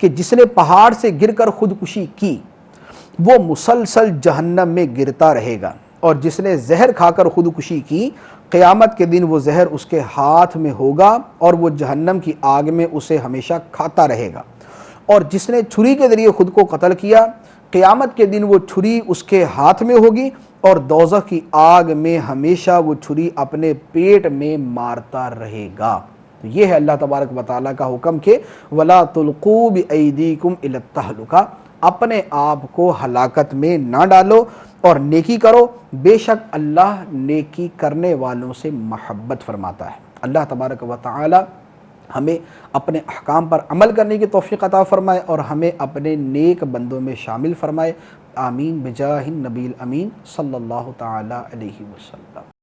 کہ جس نے پہاڑ سے گر کر خودکشی کی وہ مسلسل جہنم میں گرتا رہے گا، اور جس نے زہر کھا کر خودکشی کی قیامت کے دن وہ زہر اس کے ہاتھ میں ہوگا اور وہ جہنم کی آگ میں اسے ہمیشہ کھاتا رہے گا، اور جس نے چھری کے ذریعے خود کو قتل کیا قیامت کے دن وہ چھری اس کے ہاتھ میں ہوگی اور دوزخ کی آگ میں ہمیشہ وہ چھری اپنے پیٹ میں مارتا رہے گا۔ تو یہ ہے اللہ تبارک و تعالیٰ کا حکم کہ وَلَا تُلْقُوا بِأَيْدِيكُمْ إِلَى التَّهْلُكَةِ، اپنے آپ کو ہلاکت میں نہ ڈالو اور نیکی کرو، بے شک اللہ نیکی کرنے والوں سے محبت فرماتا ہے۔ اللہ تبارک و تعالی ہمیں اپنے احکام پر عمل کرنے کی توفیق عطا فرمائے اور ہمیں اپنے نیک بندوں میں شامل فرمائے، آمین بجاہ النبی الامین صلی اللہ تعالی علیہ وسلم۔